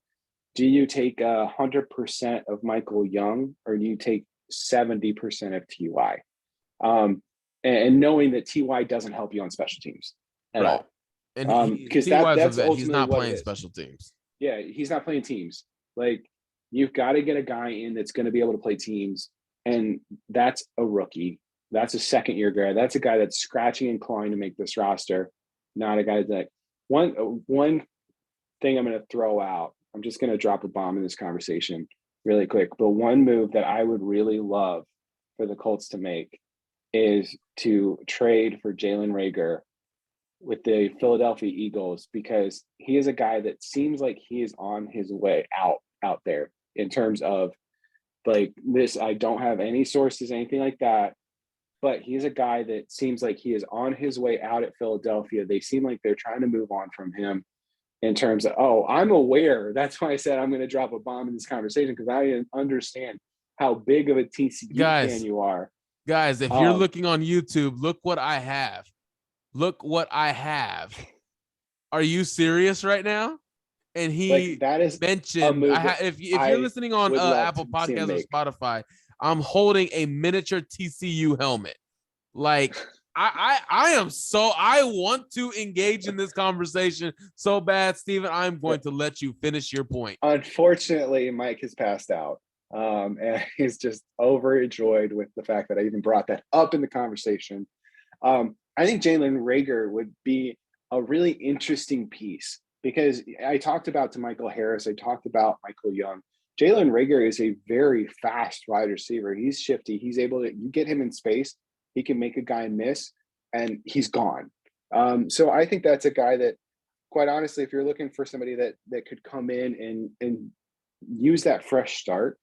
do you take 100% of Michael Young or do you take 70% of TY? And knowing that TY doesn't help you on special teams at all. And because that's he's not playing special teams. Yeah, he's not playing teams. Like, you've got to get a guy in that's going to be able to play teams, and that's a rookie. That's a second-year guy. That's a guy that's scratching and clawing to make this roster, not a guy that one thing I'm going to throw out. I'm just going to drop a bomb in this conversation really quick. But one move that I would really love for the Colts to make is to trade for Jalen Reagor with the Philadelphia Eagles, because he is a guy that seems like he is on his way out there in terms of like this. I don't have any sources, anything like that, but he's a guy that seems like he is on his way out at Philadelphia. They seem like they're trying to move on from him in terms of, I'm aware. That's why I said I'm going to drop a bomb in this conversation, because I understand how big of a TCU fan you are. Guys, if you're looking on YouTube, look what I have. Look what I have. Are you serious right now? And he that is mentioned, if you're listening on Apple Podcasts or Spotify, I'm holding a miniature TCU helmet. Like, I want to engage in this conversation so bad, Steven. I'm going to let you finish your point. Unfortunately, Mike has passed out. And he's just overjoyed with the fact that I even brought that up in the conversation. I think Jalen Reagor would be a really interesting piece, because I talked about to Michael Harris, I talked about Michael Young. Jalen Reagor is a very fast wide receiver. He's shifty. He's able to, you get him in space, he can make a guy miss, and he's gone. So I think that's a guy that, quite honestly, if you're looking for somebody that could come in and use that fresh start,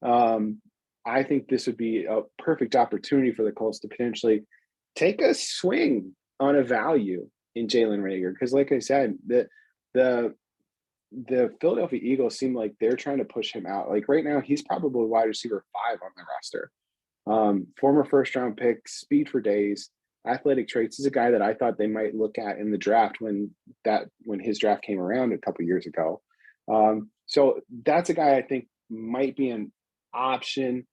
I think this would be a perfect opportunity for the Colts to potentially take a swing on a value in Jalen Reagor. Because like I said, the Philadelphia Eagles seem like they're trying to push him out. Like right now, he's probably wide receiver 5 on the roster. Former first-round pick, speed for days, athletic traits. Is a guy that I thought they might look at in the draft when his draft came around a couple years ago. So that's a guy I think might be an option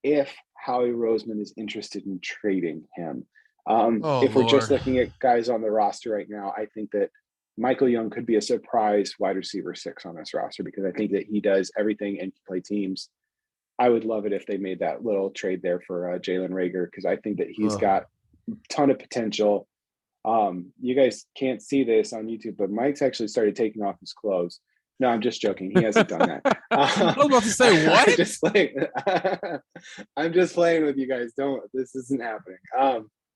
if Howie Roseman is interested in trading him. If we're just looking at guys on the roster right now, I think that Michael Young could be a surprise wide receiver 6 on this roster, because I think that he does everything and can play teams. I would love it if they made that little trade there for Jalen Reagor, because I think that he's got a ton of potential. You guys can't see this on YouTube, but Mike's actually started taking off his clothes. No, I'm just joking. He hasn't done that. I was about to say, what? I'm just playing with you guys. This isn't happening.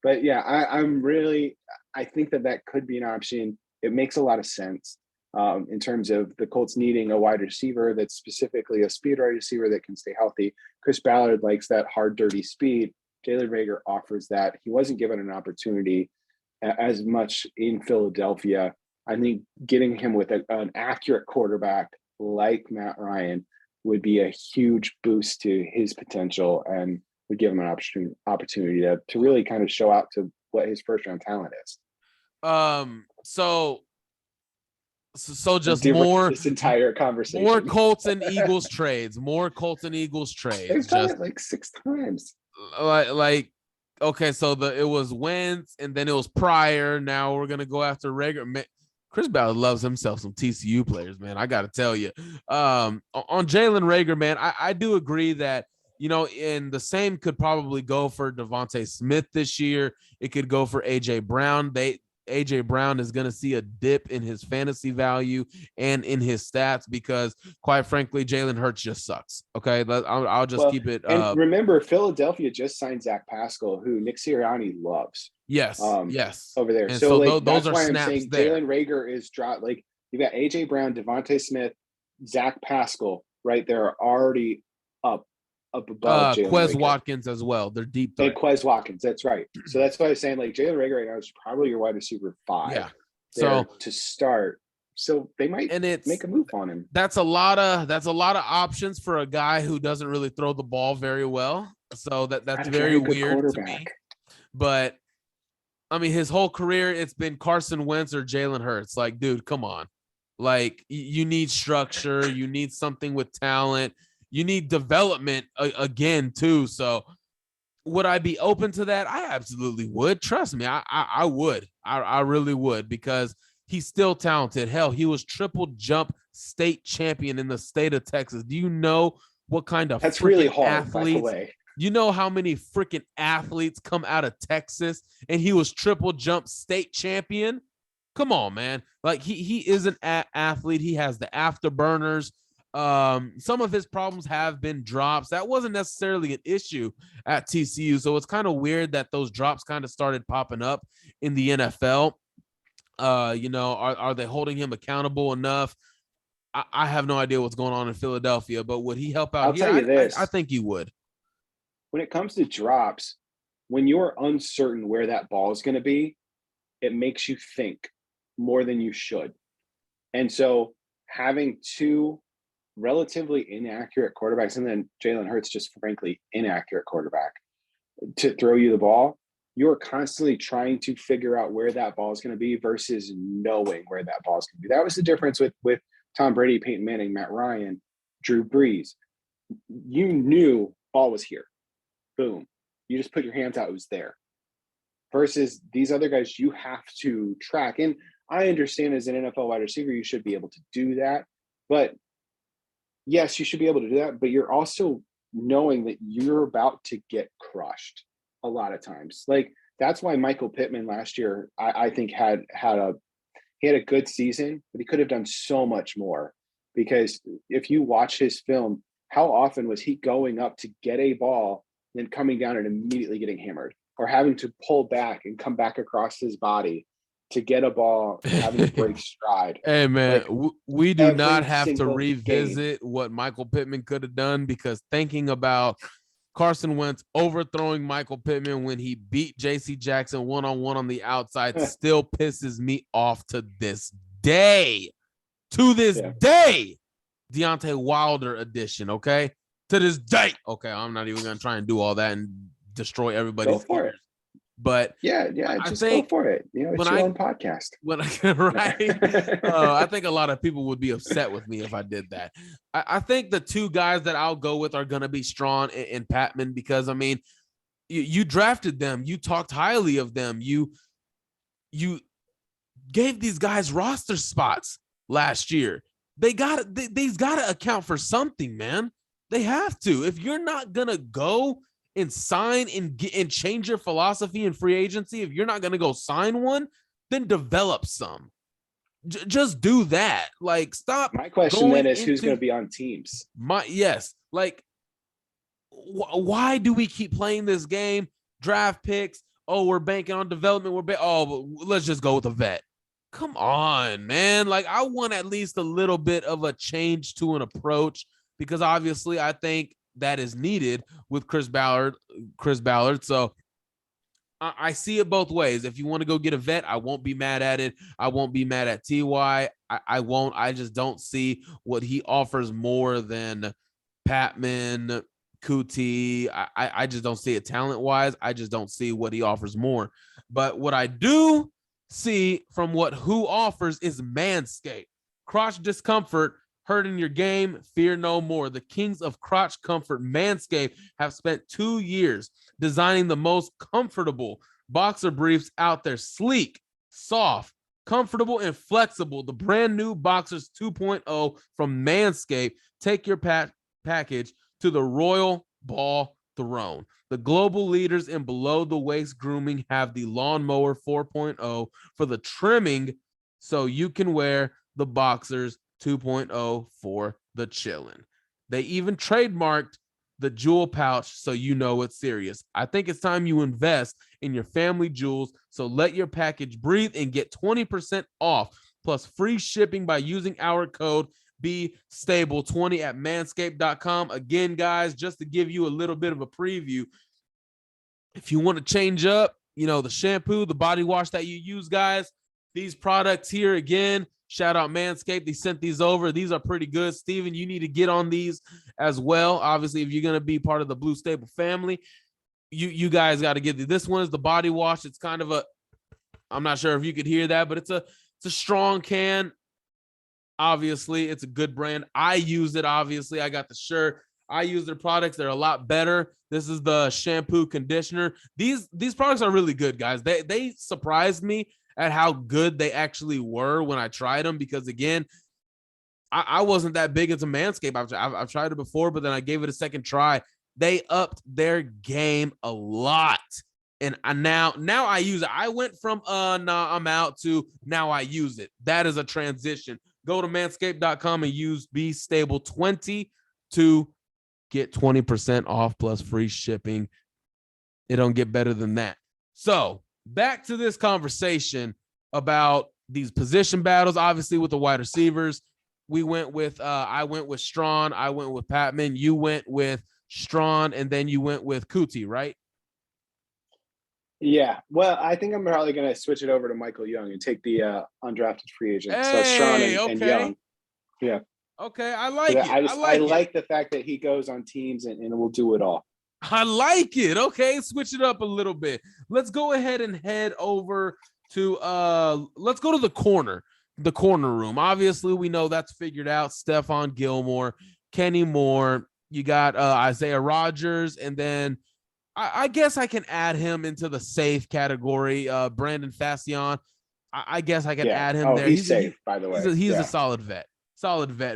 But yeah, I think that could be an option. It makes a lot of sense in terms of the Colts needing a wide receiver that's specifically a speed wide receiver that can stay healthy. Chris Ballard likes that hard, dirty speed. Jalen Reagor offers that. He wasn't given an opportunity as much in Philadelphia. I think getting him with an accurate quarterback like Matt Ryan would be a huge boost to his potential and would give him an opportunity to really kind of show out to what his first round talent is. So just more this entire conversation. More Colts and Eagles trades. They've done it like 6 times. Like okay, so it was Wentz and then it was Pryor. Now we're gonna go after Reagor. Chris Ballard loves himself some TCU players, man. I got to tell you. On Jalen Reagor, man, I do agree that, and the same could probably go for Devontae Smith this year. It could go for A.J. Brown. A.J. Brown is going to see a dip in his fantasy value and in his stats because, quite frankly, Jalen Hurts just sucks. Okay, I'll just keep it. And remember, Philadelphia just signed Zach Pascal, who Nick Sirianni loves. Yes, yes, over there. And so like, those that's are why snaps I'm saying there. Jalen Reagor is dropped. Like you got A.J. Brown, Devontae Smith, Zach Pascal, right there are already up above Jalen Quez Reagor. Watkins as well. They're deep. And Quez Watkins, that's right. So that's why I was saying like Jalen Reagor right now is probably your wide receiver 5. Yeah. So to start, so they might make a move on him. That's a lot of options for a guy who doesn't really throw the ball very well. So that's very weird to me. But I mean, his whole career, it's been Carson Wentz or Jalen Hurts. Like, dude, come on. Like, you need structure. You need something with talent. You need development again, too. So would I be open to that? I absolutely would. Trust me, I would. I really would, because he's still talented. Hell, he was triple jump state champion in the state of Texas. Do you know what kind of That's really hard, athletes? by the way. You know how many freaking athletes come out of Texas, and he was triple jump state champion? Come on, man. Like he is an athlete. He has the afterburners. Some of his problems have been drops. That wasn't necessarily an issue at TCU. So it's kind of weird that those drops kind of started popping up in the NFL. Are they holding him accountable enough? I have no idea what's going on in Philadelphia, but would he help out? I'll tell you this. I think he would. When it comes to drops, when you're uncertain where that ball is going to be, it makes you think more than you should. And so having two relatively inaccurate quarterbacks, and then Jalen Hurts just frankly inaccurate quarterback to throw you the ball, you're constantly trying to figure out where that ball is going to be versus knowing where that ball is going to be. That was the difference with Tom Brady, Peyton Manning, Matt Ryan, Drew Brees. You knew ball was here. Boom. You just put your hands out, it was there. Versus these other guys, you have to track. And I understand as an NFL wide receiver, you should be able to do that. But yes, you should be able to do that. But you're also knowing that you're about to get crushed a lot of times. Like that's why Michael Pittman last year, I think had a good season, but he could have done so much more. Because if you watch his film, how often was he going up to get a ball, then coming down and immediately getting hammered, or having to pull back and come back across his body to get a ball, having to break stride? Hey, man, like, we do not have to revisit what Michael Pittman could have done, because thinking about Carson Wentz overthrowing Michael Pittman when he beat J.C. Jackson one-on-one on the outside still pisses me off to this day. To this day, Deontay Wilder edition, okay? To this day. Okay, I'm not even going to try and do all that and destroy everybody's ears. But just go for it. You know, it's your own podcast. I think a lot of people would be upset with me if I did that. I think the two guys that I'll go with are going to be Strawn and Patman, because I mean, you drafted them, you talked highly of them, you gave these guys roster spots last year. They've got to account for something, man. They have to. If you're not gonna go and sign and change your philosophy in free agency, if you're not going to go sign one, then develop some. Just do that. Like, stop. My question then is, who's going to be on teams? Like, why do we keep playing this game? Draft picks. Oh, we're banking on development. Let's just go with a vet. Come on, man. Like, I want at least a little bit of a change to an approach, because obviously I think that is needed with Chris Ballard. So I see it both ways. If you want to go get a vet, I won't be mad at it. I won't be mad at TY. I won't. I just don't see what he offers more than Patman, Kuti. I just don't see it talent-wise. I just don't see what he offers more. But what I do see from what who offers is Manscaped. Crotch discomfort hurting your game, fear no more. The kings of crotch comfort, Manscaped, have spent 2 years designing the most comfortable boxer briefs out there. Sleek, soft, comfortable, and flexible. The brand new Boxers 2.0 from Manscaped. Take your package to the royal ball throne. The global leaders in below-the-waist grooming have the Lawnmower 4.0 for the trimming, so you can wear the Boxers 2.0 for the chillin'. They even trademarked the jewel pouch, so you know it's serious. I think it's time you invest in your family jewels, so let your package breathe and get 20% off plus free shipping by using our code BStable20 at manscaped.com. Again, guys, just to give you a little bit of a preview, if you want to change up, the shampoo, the body wash that you use, guys, these products here, again, shout out Manscaped. They sent these over. These are pretty good. Steven, you need to get on these as well. Obviously, if you're going to be part of the Blue Stable family, you guys got to get these. This one is the body wash. It's kind of I'm not sure if you could hear that, but it's a strong can. Obviously, it's a good brand. I use it. Obviously, I got the shirt. I use their products. They're a lot better. This is the shampoo conditioner. These products are really good, guys. They surprised me at how good they actually were when I tried them, because again, I wasn't that big into Manscaped. I've tried it before, but then I gave it a second try. They upped their game a lot. And now I use it. I went from nah, I'm out to now I use it. That is a transition. Go to manscaped.com and use BeStable20 to get 20% off plus free shipping. It don't get better than that. So back to this conversation about these position battles. Obviously, with the wide receivers, we went with I went with Strawn, I went with Patman, you went with Strawn, and then you went with Kuti, right? Yeah. Well, I think I'm probably going to switch it over to Michael Young and take the undrafted free agent. Hey, so Strawn and okay. Young. Yeah. Okay, I like it. I like the fact that he goes on teams and will do it all. I like it. Okay, switch it up a little bit. Let's go ahead and head over to let's go to the corner room. Obviously, we know that's figured out. Stephon Gilmore, Kenny Moore, you got Isaiah Rodgers, and then I guess I can add him into the safe category. Brandon Fascion. I guess I can add him there. He's safe, by the way. He's a solid vet.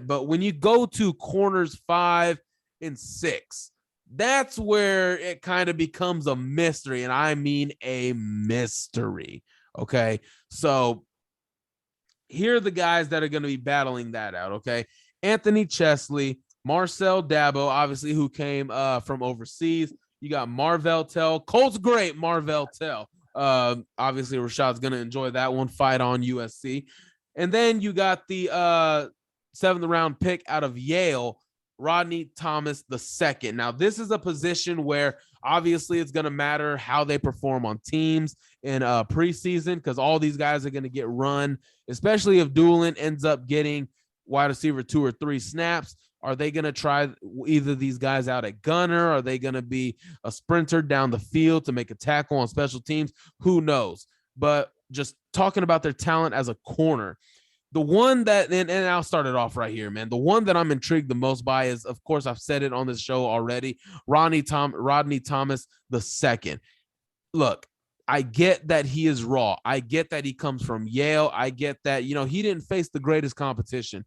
But when you go to corners 5 and 6, that's where it kind of becomes a mystery, and I mean a mystery. Okay, so here are the guys that are going to be battling that out. Okay, Anthony Chesley, Marcel Dabo, obviously, who came from overseas. You got Marvell Tell, Colts great Marvell Tell. Obviously, Rashad's going to enjoy that one. Fight on USC. And then you got the 7th round pick out of Yale, Rodney Thomas II. Now, this is a position where obviously it's going to matter how they perform on teams in preseason, because all these guys are going to get run, especially if Doolin ends up getting wide receiver 2 or 3 snaps. Are they going to try either these guys out at gunner? Are they going to be a sprinter down the field to make a tackle on special teams? Who knows? But just talking about their talent as a corner, the one that, and I'll start it off right here, man. The one that I'm intrigued the most by is, of course, I've said it on this show already, Rodney Thomas II. Look, I get that he is raw. I get that he comes from Yale. I get that, he didn't face the greatest competition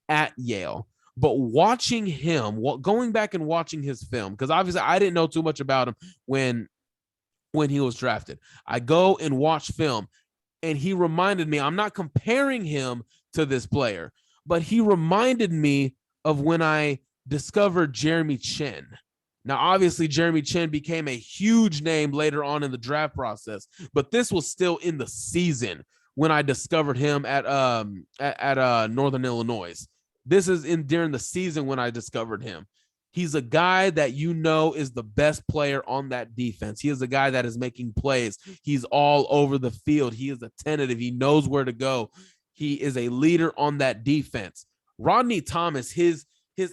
at Yale. But watching him, going back and watching his film, because obviously I didn't know too much about him when he was drafted. I go and watch film, and he reminded me, I'm not comparing him to this player, but he reminded me of when I discovered Jeremy Chin. Now, obviously, Jeremy Chin became a huge name later on in the draft process, but this was still in the season when I discovered him at Northern Illinois. This is during the season when I discovered him. He's a guy that is the best player on that defense. He is a guy that is making plays. He's all over the field. He is attentive. He knows where to go. He is a leader on that defense. Rodney Thomas, his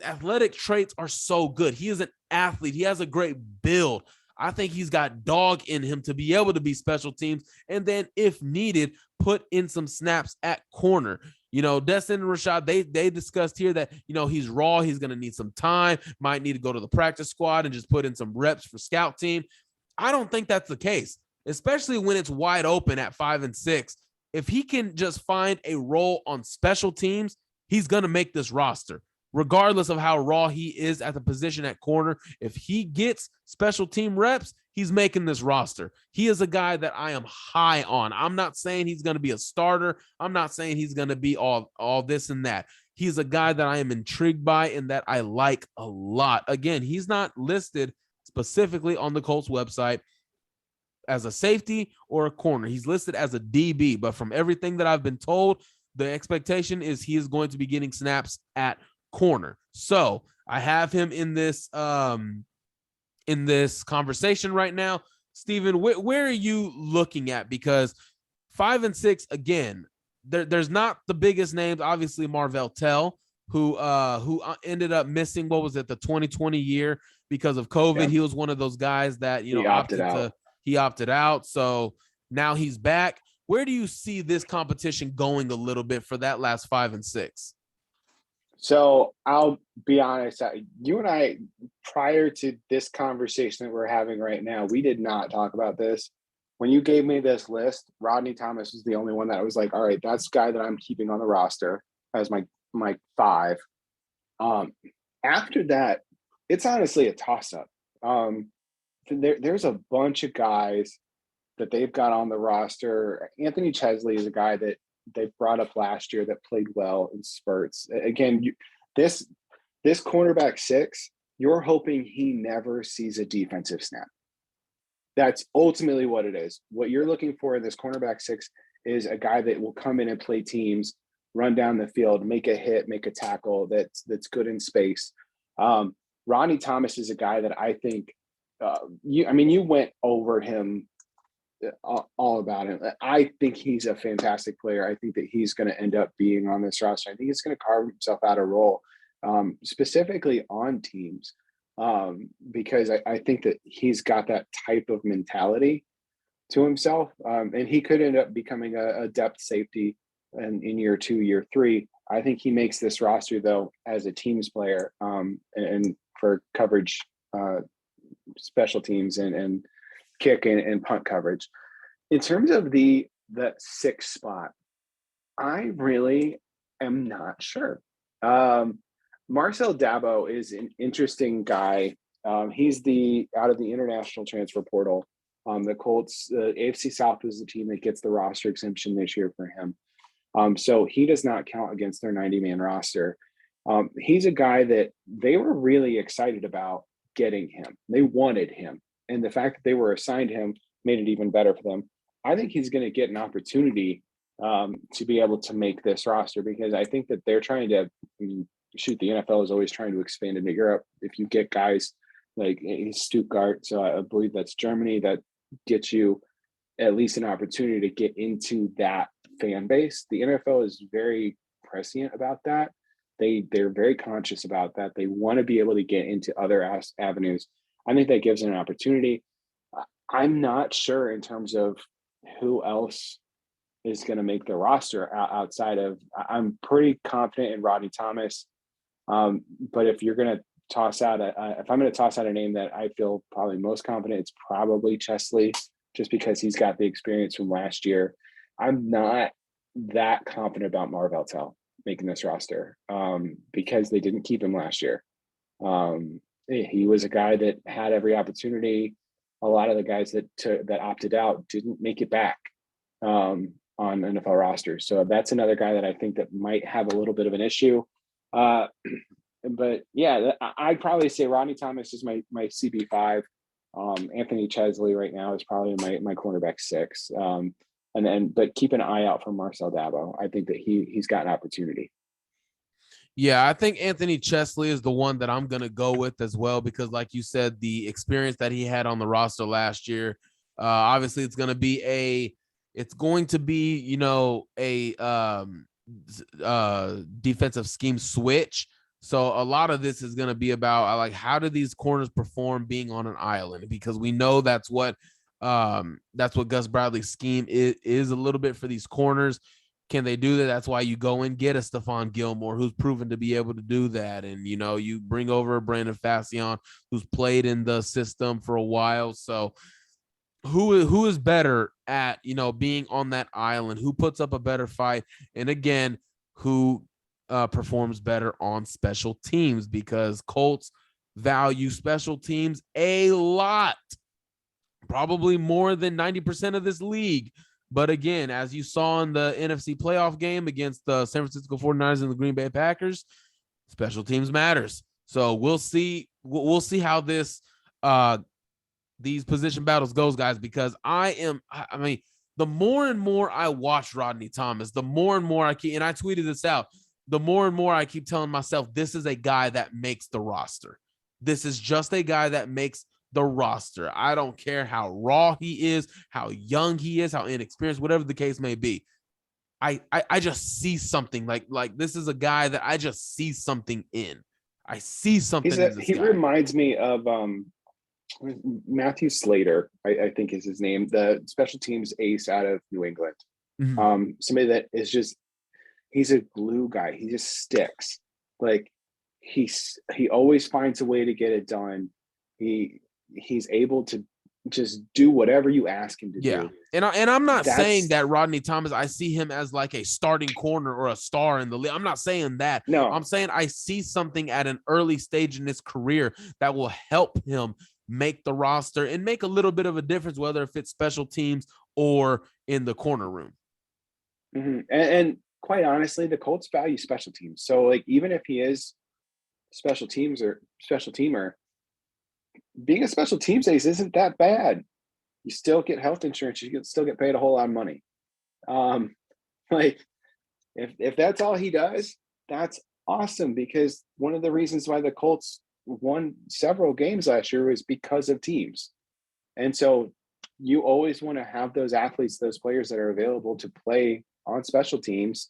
athletic traits are so good. He is an athlete. He has a great build. I think he's got dog in him to be able to be special teams, and then if needed, put in some snaps at corner. Destin and Rashad, they discussed here that, he's raw. He's going to need some time, might need to go to the practice squad and just put in some reps for scout team. I don't think that's the case, especially when it's wide open at 5 and 6. If he can just find a role on special teams, he's going to make this roster, regardless of how raw he is at the position at corner. If he gets special team reps, he's making this roster. He is a guy that I am high on. I'm not saying he's going to be a starter. I'm not saying he's going to be all this and that. He's a guy that I am intrigued by and that I like a lot. Again, he's not listed specifically on the Colts website as a safety or a corner. He's listed as a DB, but from everything that I've been told, the expectation is he is going to be getting snaps at corner. So I have him in this conversation right now. Steven, where are you looking at? Because 5 and 6, again, there's not the biggest names. Obviously, Marvell Tell, who ended up missing, what was it, the 2020 year because of COVID. Yeah. He was one of those guys that, he opted out. So now he's back. Where do you see this competition going a little bit for that last 5 and 6? So I'll be honest, you and I, prior to this conversation that we're having right now, we did not talk about this. When you gave me this list, Rodney Thomas was the only one that I was like, all right, that's the guy that I'm keeping on the roster as my my 5. After that, it's honestly a toss-up. There's a bunch of guys that they've got on the roster. Anthony Chesley is a guy that they brought up last year that played well in spurts. Again, this cornerback 6, you're hoping he never sees a defensive snap. That's ultimately what it is. What you're looking for in this cornerback 6 is a guy that will come in and play teams, run down the field, make a hit, make a tackle that's good in space. Ronnie Thomas is a guy that I think you went over him all about him. I think he's a fantastic player. I think that he's going to end up being on this roster. I think he's going to carve himself out a role, specifically on teams, because I think that he's got that type of mentality to himself, and he could end up becoming a depth safety in year 2, year 3. I think he makes this roster, though, as a teams player, and for coverage, special teams, and kick and punt coverage. In terms of the 6th spot, I really am not sure. Marcel Dabo is an interesting guy. He's out of the international transfer portal. The Colts, AFC South is the team that gets the roster exemption this year for him. So he does not count against their 90-man roster. He's a guy that they were really excited about getting him. They wanted him. And the fact that they were assigned him made it even better for them. I think he's going to get an opportunity to be able to make this roster, because I think that they're trying to the NFL is always trying to expand into Europe. If you get guys like Stuttgart, so I believe that's Germany, that gets you at least an opportunity to get into that fan base. The NFL is very prescient about that. They're very conscious about that. They want to be able to get into other avenues. I think that gives them an opportunity. I'm not sure in terms of who else is going to make the roster outside of. I'm pretty confident in Rodney Thomas, but if you're going to toss out if I'm going to toss out a name that I feel probably most confident, it's probably Chesley, just because he's got the experience from last year. I'm not that confident about Marvell Tell making this roster, because they didn't keep him last year. He was a guy that had every opportunity. A lot of the guys that opted out didn't make it back on NFL rosters. So that's another guy that I think that might have a little bit of an issue. But yeah, I'd probably say Rodney Thomas is my CB5. Anthony Chesley right now is probably my cornerback 6. But keep an eye out for Marcel Dabo. I think that he's got an opportunity. Yeah, I think Anthony Chesley is the one that I'm going to go with as well, because like you said, the experience that he had on the roster last year, obviously it's going to be a defensive scheme switch. So a lot of this is going to be about like, how do these corners perform being on an island? Because we know that's what Gus Bradley's scheme is a little bit for these corners. Can they do that? That's why you go and get a Stephon Gilmore, who's proven to be able to do that. And, you bring over Brandon Fascion, who's played in the system for a while. So who is better at, being on that island? Who puts up a better fight? And again, who performs better on special teams? Because Colts value special teams a lot, probably more than 90% of this league. But again, as you saw in the NFC playoff game against the San Francisco 49ers and the Green Bay Packers, special teams matters. So we'll see how these position battles goes, guys, because the more and more I watch Rodney Thomas, the more and more I tweeted this out, the more and more I keep telling myself, this is a guy that makes the roster. This is just a guy that makes the roster. I don't care how raw he is, how young he is, how inexperienced, whatever the case may be. I just see something like this is a guy that I just see something in. I see something in this he guy. reminds me of Matthew Slater, I think is his name, the special teams ace out of New England. Mm-hmm. Somebody that is just, he's a glue guy. He just sticks. Like he always finds a way to get it done. He's able to just do whatever you ask him to do. And I'm not saying that Rodney Thomas, I see him as like a starting corner or a star in the league. I'm not saying that. No, I'm saying I see something at an early stage in his career that will help him make the roster and make a little bit of a difference, whether if it's special teams or in the corner room. Mm-hmm. And quite honestly, the Colts value special teams. So like, even if he is special teams or special teamer, being a special teams ace isn't that bad. You still get health insurance. You can still get paid a whole lot of money. Like if that's all he does, that's awesome, because one of the reasons why the Colts won several games last year was because of teams. And so you always want to have those athletes, those players that are available to play on special teams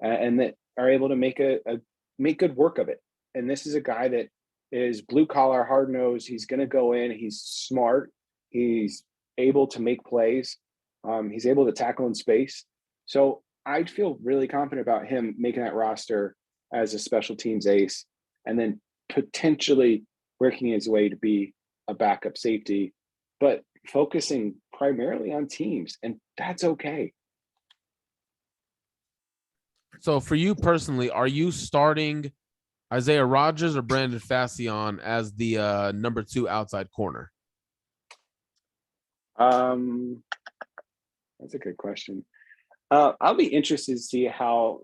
and that are able to make good work of it. And this is a guy that is blue collar, hard nosed. He's going to go in. He's smart. He's able to make plays. He's able to tackle in space. So I'd feel really confident about him making that roster as a special teams ace, and then potentially working his way to be a backup safety, but focusing primarily on teams. And that's okay. So for you personally, are you starting Isaiah Rodgers or Brandon Fascion as the number 2 outside corner? That's a good question. I'll be interested to see how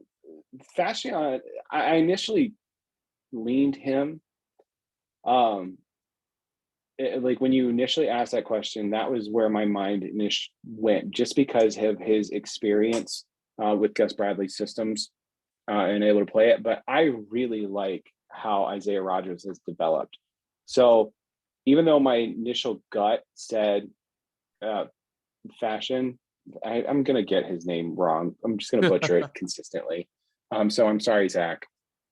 Fascion. I initially leaned him. Like when you initially asked that question, that was where my mind went, just because of his experience with Gus Bradley's systems and able to play it. But I really like how Isaiah Rodgers has developed. So even though my initial gut said Fashion, I'm going to get his name wrong. I'm just going to butcher it consistently. So I'm sorry, Zach.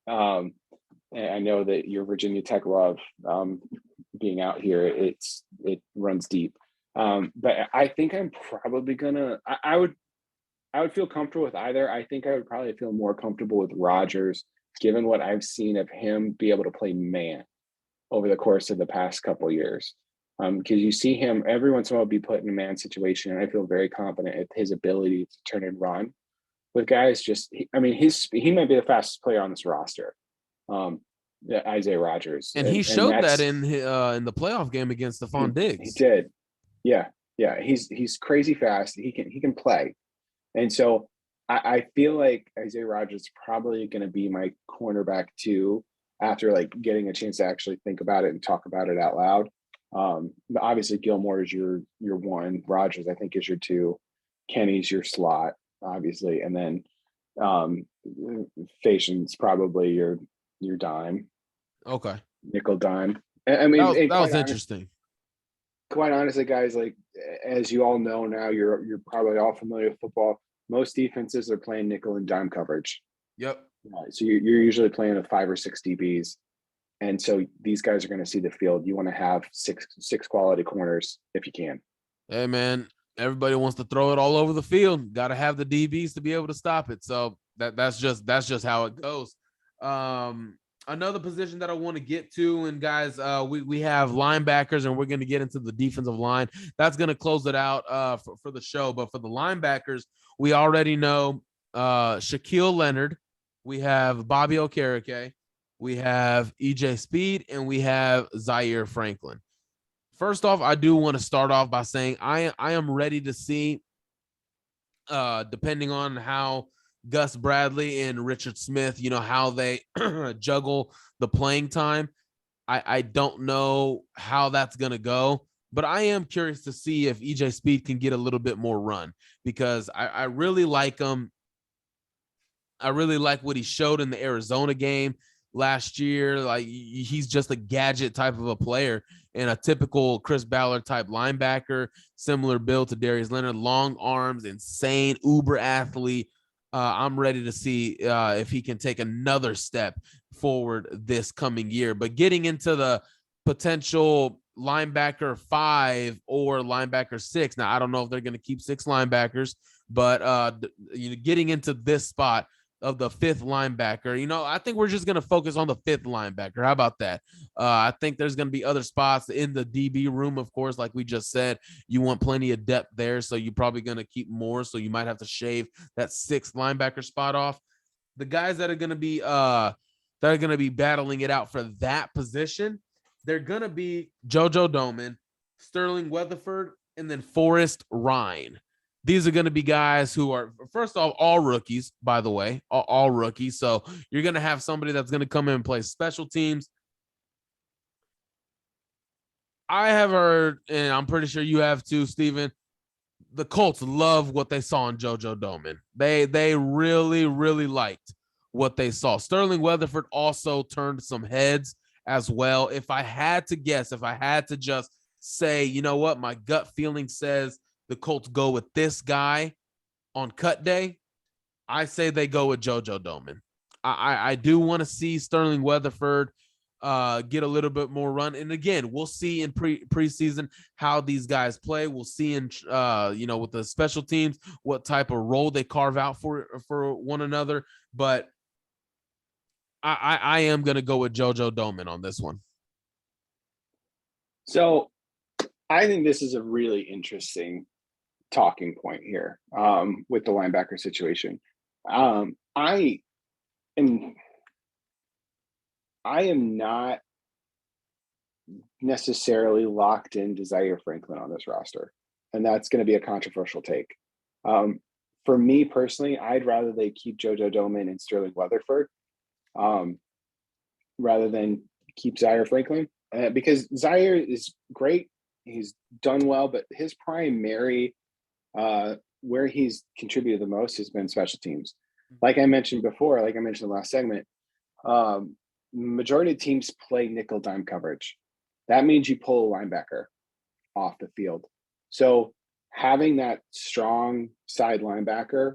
And I know that your Virginia Tech love being out here, it runs deep. But I think I'm probably gonna. I would feel comfortable with either. I think I would probably feel more comfortable with Rodgers, given what I've seen of him be able to play man over the course of the past couple of years. Because you see him every once in a while be put in a man situation, and I feel very confident in his ability to turn and run with guys. He might be the fastest player on this roster. Isaiah Rodgers, and he showed that in the playoff game against Stephon Diggs. He did, yeah. He's crazy fast. He can play, and so I feel like Isaiah Rodgers is probably going to be my cornerback too, after like getting a chance to actually think about it and talk about it out loud. Obviously Gilmore is your 1, Rodgers I think is your 2, Kenny's your slot, obviously, and then Fascion's probably your dime. Okay. Nickel dime. I mean, that was interesting. Quite honestly, guys, like as you all know now, you're probably all familiar with football. Most defenses are playing nickel and dime coverage. Yep. So you're usually playing with 5 or 6 DBs. And so these guys are going to see the field. You want to have six quality corners if you can. Hey, man, everybody wants to throw it all over the field. Got to have the DBs to be able to stop it. So that's just how it goes. Another position that I want to get to, and guys, we have linebackers, and we're going to get into the defensive line. That's going to close it out for the show. But for the linebackers, we already know Shaquille Leonard. We have Bobby Okereke. We have EJ Speed, and we have Zaire Franklin. First off, I do want to start off by saying I am ready to see, depending on how Gus Bradley and Richard Smith, how they juggle the playing time. I don't know how that's going to go, but I am curious to see if EJ Speed can get a little bit more run, because I really like him. I really like what he showed in the Arizona game last year. Like, he's just a gadget type of a player and a typical Chris Ballard type linebacker, similar build to Darius Leonard, long arms, insane uber athlete. I'm ready to see if he can take another step forward this coming year. But getting into the potential linebacker 5 or linebacker 6. Now, I don't know if they're going to keep 6 linebackers, but getting into this spot, fifth linebacker. You know, I think we're just going to focus on the fifth linebacker. How about that? I think there's going to be other spots in the DB room, of course, like we just said. You want plenty of depth there, so you're probably going to keep more, so you might have to shave that sixth linebacker spot off. The guys that are going to be battling it out for that position, they're going to be JoJo Domann, Sterling Weatherford, and then Forrest Rhyne. These are going to be guys who are, first off, all rookies, by the way, all rookies. So you're going to have somebody that's going to come in and play special teams. I have heard, and I'm pretty sure you have too, Steven, the Colts love what they saw in JoJo Domann. They really, really liked what they saw. Sterling Weatherford also turned some heads as well. If I had to guess, if I had to just say, you know what, my gut feeling says the Colts go with this guy on cut day, I say they go with JoJo Domann. I do want to see Sterling Weatherford get a little bit more run. And again, we'll see in preseason how these guys play. We'll see in, with the special teams, what type of role they carve out for one another. But I am going to go with JoJo Domann on this one. So I think this is a really interesting talking point here with the linebacker situation. I am not necessarily locked into Zaire Franklin on this roster, and that's going to be a controversial take. For me personally, I'd rather they keep JoJo Domann and Sterling Weatherford rather than keep Zaire Franklin, because Zaire is great. He's done well, but his primary where he's contributed the most has been special teams. Like I mentioned before, like I mentioned in the last segment, majority of teams play nickel dime coverage. That means you pull a linebacker off the field. So having that strong side linebacker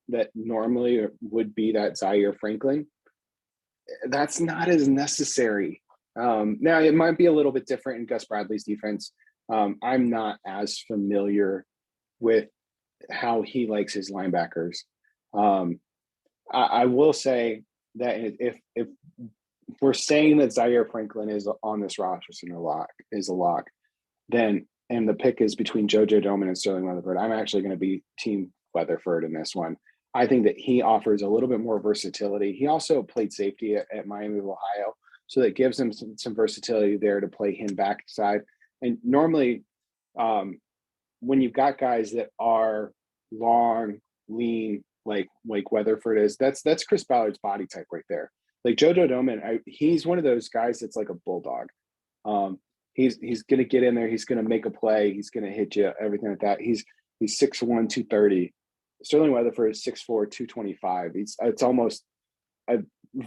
that normally would be that Zaire Franklin, that's not as necessary. Now, it might be a little bit different in Gus Bradley's defense. I'm not as familiar with how he likes his linebackers. I will say that if we're saying that Zaire Franklin is on this roster is a lock, then and the pick is between JoJo Domann and Sterling Weatherford, I'm actually going to be team Weatherford in this one. I think that he offers a little bit more versatility. He also played safety at Miami of Ohio, so that gives him some versatility there to play him backside. And normally, when you've got guys that are long, lean, like Weatherford is, that's Chris Ballard's body type right there. Like JoJo Domann, he's one of those guys that's like a bulldog. He's going to get in there. He's going to make a play. He's going to hit you, everything like that. He's 6'1", 230. Sterling Weatherford is 6'4", 225. It's almost a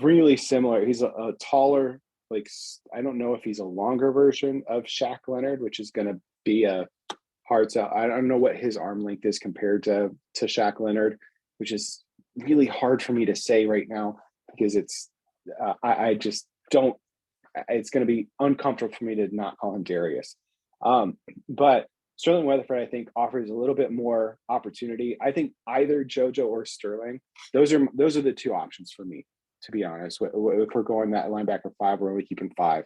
really similar. He's a taller, like, I don't know if he's a longer version of Shaq Leonard, which is going to be a hard sell. I don't know what his arm length is compared to Shaq Leonard, which is really hard for me to say right now because it's I just don't. It's going to be uncomfortable for me to not call him Darius. But Sterling Weatherford, I think, offers a little bit more opportunity. I think either JoJo or Sterling, those are the two options for me, to be honest. If we're going that linebacker 5, we're only keeping 5.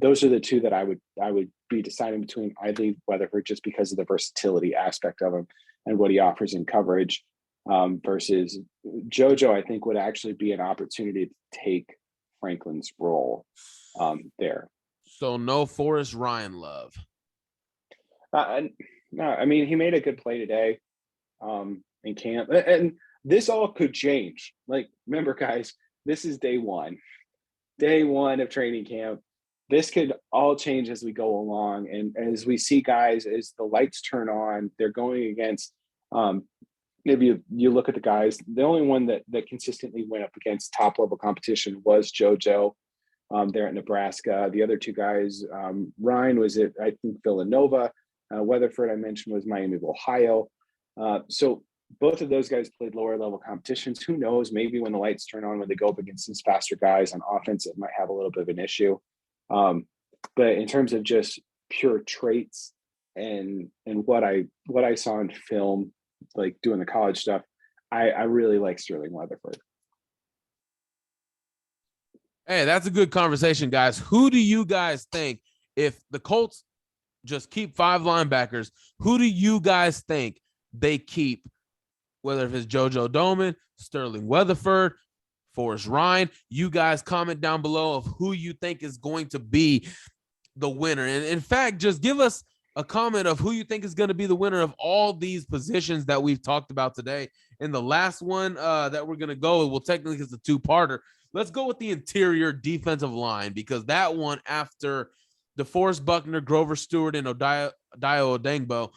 Those are the two that I would be deciding between. I'd leave Weatherford just because of the versatility aspect of him and what he offers in coverage, versus JoJo, I think, would actually be an opportunity to take Franklin's role there. So no Forrest Rhyne love. No, I mean, he made a good play today in camp, and this all could change. Like, remember, guys, this is day one of training camp. This could all change as we go along, and as we see guys, as the lights turn on, they're going against. Maybe you look at the guys. The only one that consistently went up against top level competition was JoJo there at Nebraska. The other two guys, Ryan was at, I think, Villanova. Weatherford, I mentioned, was Miami of Ohio. So both of those guys played lower level competitions. Who knows? Maybe when the lights turn on, when they go up against these faster guys on offense, it might have a little bit of an issue. But in terms of just pure traits and what I saw in film, like doing the college stuff, I really like Sterling Weatherford. Hey, that's a good conversation, guys. Who do you guys think, if the Colts just keep 5 linebackers, who do you guys think they keep, whether if it's JoJo Doman, Sterling Weatherford, Forrest Ryan? You guys comment down below of who you think is going to be the winner. And in fact, just give us a comment of who you think is going to be the winner of all these positions that we've talked about today. And the last one that we're going to go, well, technically it's a 2-parter. Let's go with the interior defensive line, because that one, after DeForest Buckner, Grover Stewart, and Dio Odengbo,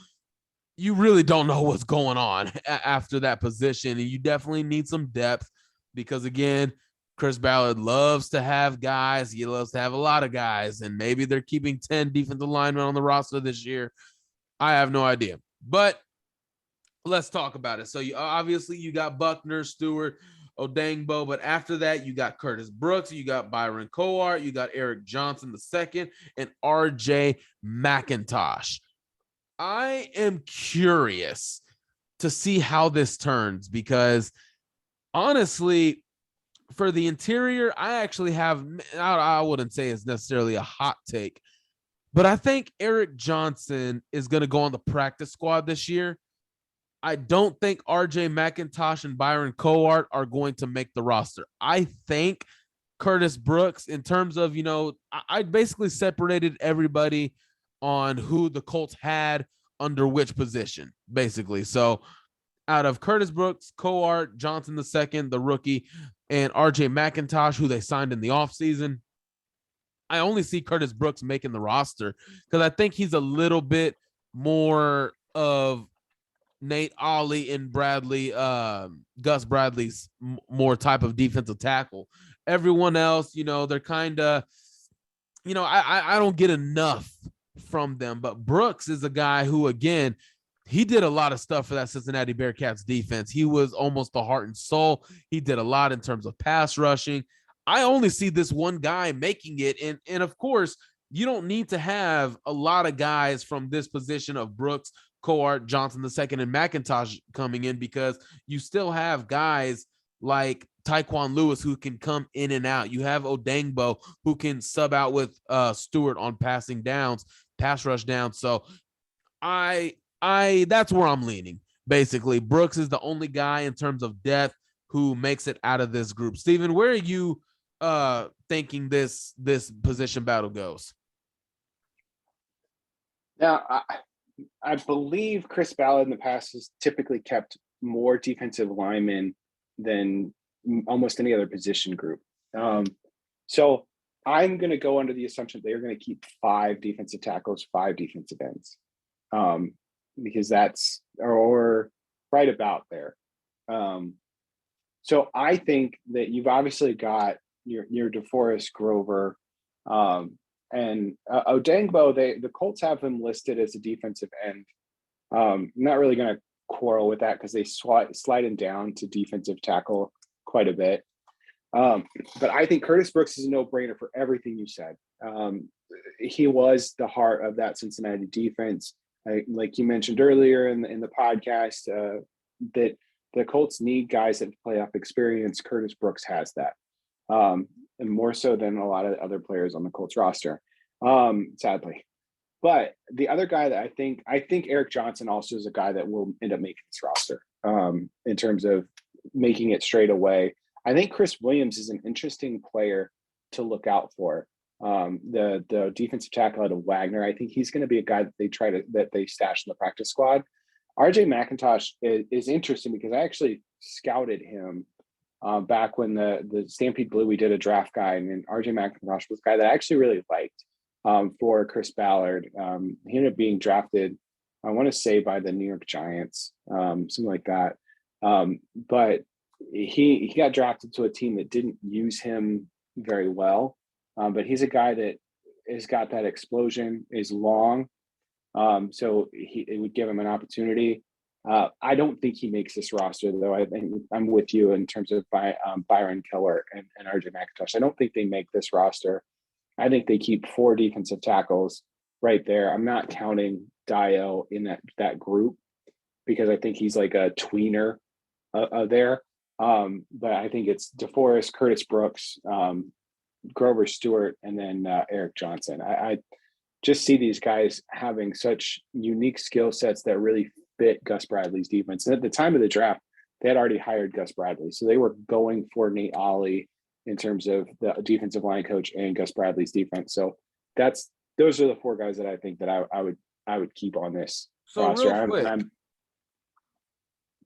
you really don't know what's going on after that position. And you definitely need some depth, because, again, Chris Ballard loves to have guys. He loves to have a lot of guys, and maybe they're keeping 10 defensive linemen on the roster this year. I have no idea, but let's talk about it. So obviously you got Buckner, Stewart, Odengbo, but after that you got Curtis Brooks, you got Byron Coart, you got Eric Johnson II, and RJ McIntosh. I am curious to see how this turns, because honestly, for the interior, I actually have, I wouldn't say it's necessarily a hot take, but I think Eric Johnson is going to go on the practice squad this year. I don't think RJ McIntosh and Byron Coart are going to make the roster. I think Curtis Brooks, in terms of, I basically separated everybody on who the Colts had under which position, basically. So out of Curtis Brooks, Coart, Johnson II, the rookie, and RJ McIntosh, who they signed in the offseason, I only see Curtis Brooks making the roster because I think he's a little bit more of Nate Ollie and Gus Bradley's more type of defensive tackle. Everyone else, they're kind of, I don't get enough from them. But Brooks is a guy who, again, he did a lot of stuff for that Cincinnati Bearcats defense. He was almost the heart and soul. He did a lot in terms of pass rushing. I only see this one guy making it. And of course, you don't need to have a lot of guys from this position of Brooks, Coart, Johnson II, and McIntosh coming in, because you still have guys like Tyquan Lewis who can come in and out. You have Odengbo who can sub out with Stewart on passing downs, pass rush downs. So I that's where I'm leaning. Basically, Brooks is the only guy in terms of depth who makes it out of this group. Steven, where are you thinking this position battle goes? Now, I believe Chris Ballard in the past has typically kept more defensive linemen than almost any other position group. So I'm going to go under the assumption they're going to keep 5 defensive tackles, 5 defensive ends, because that's or right about there. So I think that you've obviously got your DeForest, Grover, and Odengbo. The Colts have him listed as a defensive end. I'm not really going to quarrel with that because they slide him down to defensive tackle quite a bit. But I think Curtis Brooks is a no-brainer for everything you said. He was the heart of that Cincinnati defense. Like you mentioned earlier in the podcast, that the Colts need guys that have playoff experience. Curtis Brooks has that, and more so than a lot of other players on the Colts roster, sadly. But the other guy that I think Eric Johnson also is a guy that will end up making this roster in terms of making it straight away. I think Chris Williams is an interesting player to look out for. The defensive tackle out of Wagner. I think he's going to be a guy that they stash in the practice squad. RJ McIntosh is interesting because I actually scouted him back when the Stampede Blue, we did a draft guide, and RJ McIntosh was a guy that I actually really liked for Chris Ballard. He ended up being drafted, I want to say, by the New York Giants, something like that. But he got drafted to a team that didn't use him very well. But he's a guy that has got that explosion, is long. So it would give him an opportunity. I don't think he makes this roster, though. I think I'm with you in terms of Byron Keller and RJ McIntosh. I don't think they make this roster. I think they keep 4 defensive tackles right there. I'm not counting Dio in that group because I think he's like a tweener there. But I think it's DeForest, Curtis Brooks, Grover Stewart, and then Eric Johnson. I just see these guys having such unique skill sets that really fit Gus Bradley's defense. And at the time of the draft, they had already hired Gus Bradley. So they were going for Nate Ollie in terms of the defensive line coach and Gus Bradley's defense. So those are the four guys that I think that I would keep on this roster. Real quick,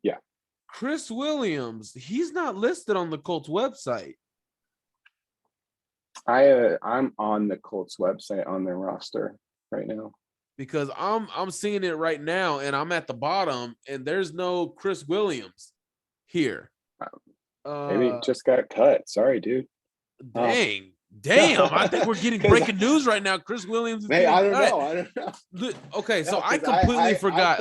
yeah. Chris Williams, he's not listed on the Colts website. I'm on the Colts website on their roster right now because I'm seeing it right now, and I'm at the bottom, and there's no Chris Williams here. Maybe it just got cut. Sorry, dude. Damn! I think we're getting breaking news right now. Chris Williams. Hey, I don't know. Okay, so I completely forgot.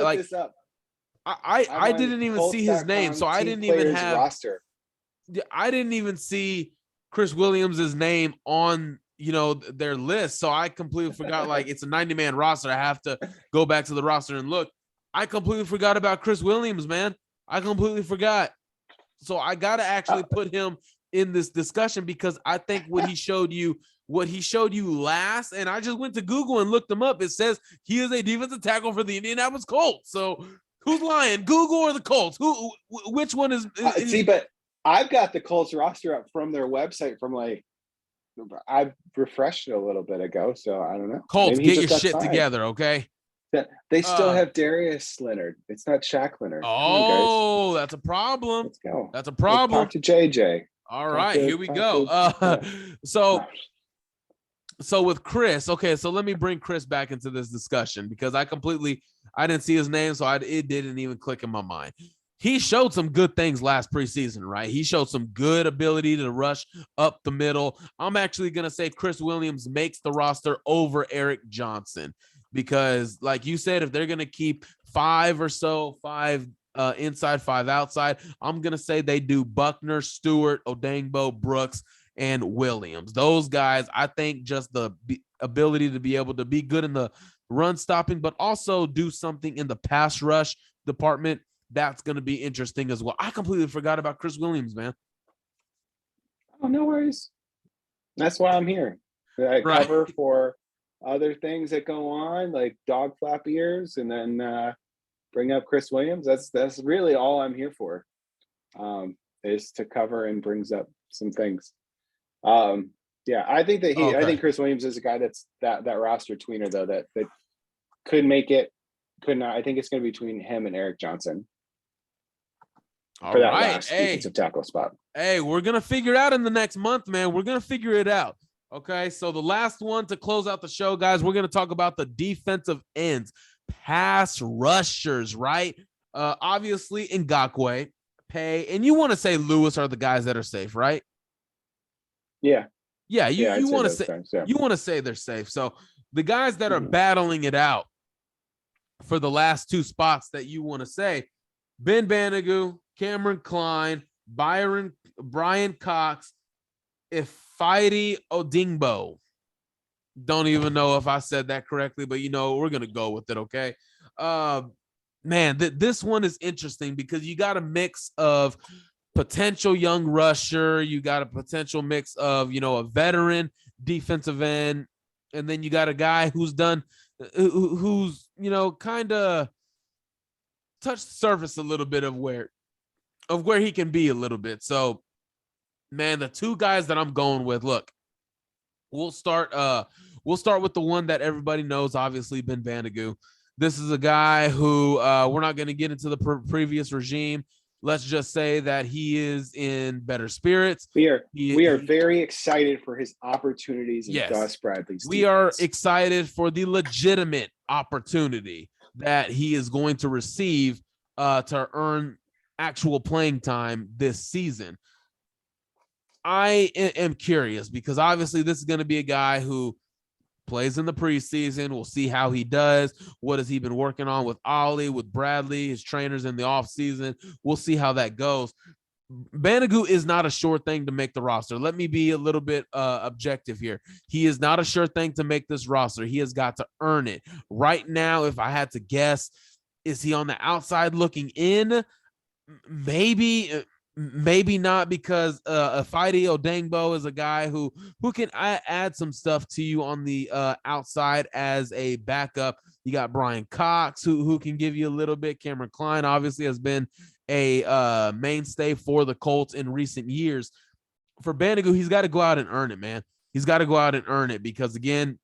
I didn't even see his name, so I didn't even have roster. I didn't even see Chris Williams's name on their list, so I completely forgot. Like, it's a 90-man roster. I have to go back to the roster and look. I completely forgot about Chris Williams, man. I completely forgot. So I gotta actually put him in this discussion because I think what he showed you last, and I just went to Google and looked him up. It says he is a defensive tackle for the Indianapolis Colts. So who's lying, Google or the Colts? Which one is? See, but I've got the Colts roster up from their website from I've refreshed it a little bit ago, so I don't know. Colts, get your shit together, okay? They still have Darius Leonard. It's not Shaq Leonard. Oh, that's a problem. Let's go. That's a problem. Let's talk to JJ. All right, here we go. So with Chris, okay, so let me bring Chris back into this discussion because I didn't see his name, so it didn't even click in my mind. He showed some good things last preseason, right? He showed some good ability to rush up the middle. I'm actually going to say Chris Williams makes the roster over Eric Johnson because, like you said, if they're going to keep five inside, five outside, I'm going to say they do Buckner, Stewart, Odangbo, Brooks, and Williams. Those guys, I think just the ability to be able to be good in the run stopping, but also do something in the pass rush department. That's going to be interesting as well. I completely forgot about Chris Williams, man. Oh, no worries. That's why I'm here. I cover for other things that go on, like dog flap ears, and then bring up Chris Williams. That's really all I'm here for, is to cover and brings up some things. Yeah, I think that I think Chris Williams is a guy that's that roster tweener though that could make it, could not. I think it's going to be between him and Eric Johnson. For that last defensive tackle spot. Hey, we're going to figure it out in the next month, man. We're going to figure it out. Okay, so the last one to close out the show, guys, we're going to talk about the defensive ends, pass rushers, right? Obviously, Ngakoue, Pay, and you want to say Lewis are the guys that are safe, right? Yeah. Yeah, you want to say they're safe. So the guys that are battling it out for the last two spots that you want to say, Ben Banigou, Cameron Klein, Brian Cox, Ifeadi Odingbo. Don't even know if I said that correctly, but we're gonna go with it. Okay, man, this one is interesting because you got a mix of potential young rusher, you got a potential mix of a veteran defensive end, and then you got a guy who's kind of touched the surface a little bit of where he can be a little bit. So, man, the two guys that I'm going with, look, we'll start with the one that everybody knows, obviously, Ben Banigou. This is a guy who we're not going to get into the previous regime. Let's just say that he is in better spirits. We are very excited for his opportunities in Gus Bradley's defense. We are excited for the legitimate opportunity that he is going to receive to earn actual playing time this season. I am curious because obviously this is going to be a guy who plays in the preseason. We'll see how he does. What has he been working on with Ollie, with Bradley, his trainers in the offseason? We'll see how that goes. Banigou is not a sure thing to make the roster. Let me be a little bit objective here. He is not a sure thing to make this roster. He has got to earn it. Right now, if I had to guess, is he on the outside looking in? Maybe not, because Fide Odengbo is a guy who can add some stuff to you on the outside as a backup. You got Brian Cox who can give you a little bit. Cameron Klein obviously has been a mainstay for the Colts in recent years. For Bandicoot, he's got to go out and earn it, man. He's got to go out and earn it, because again,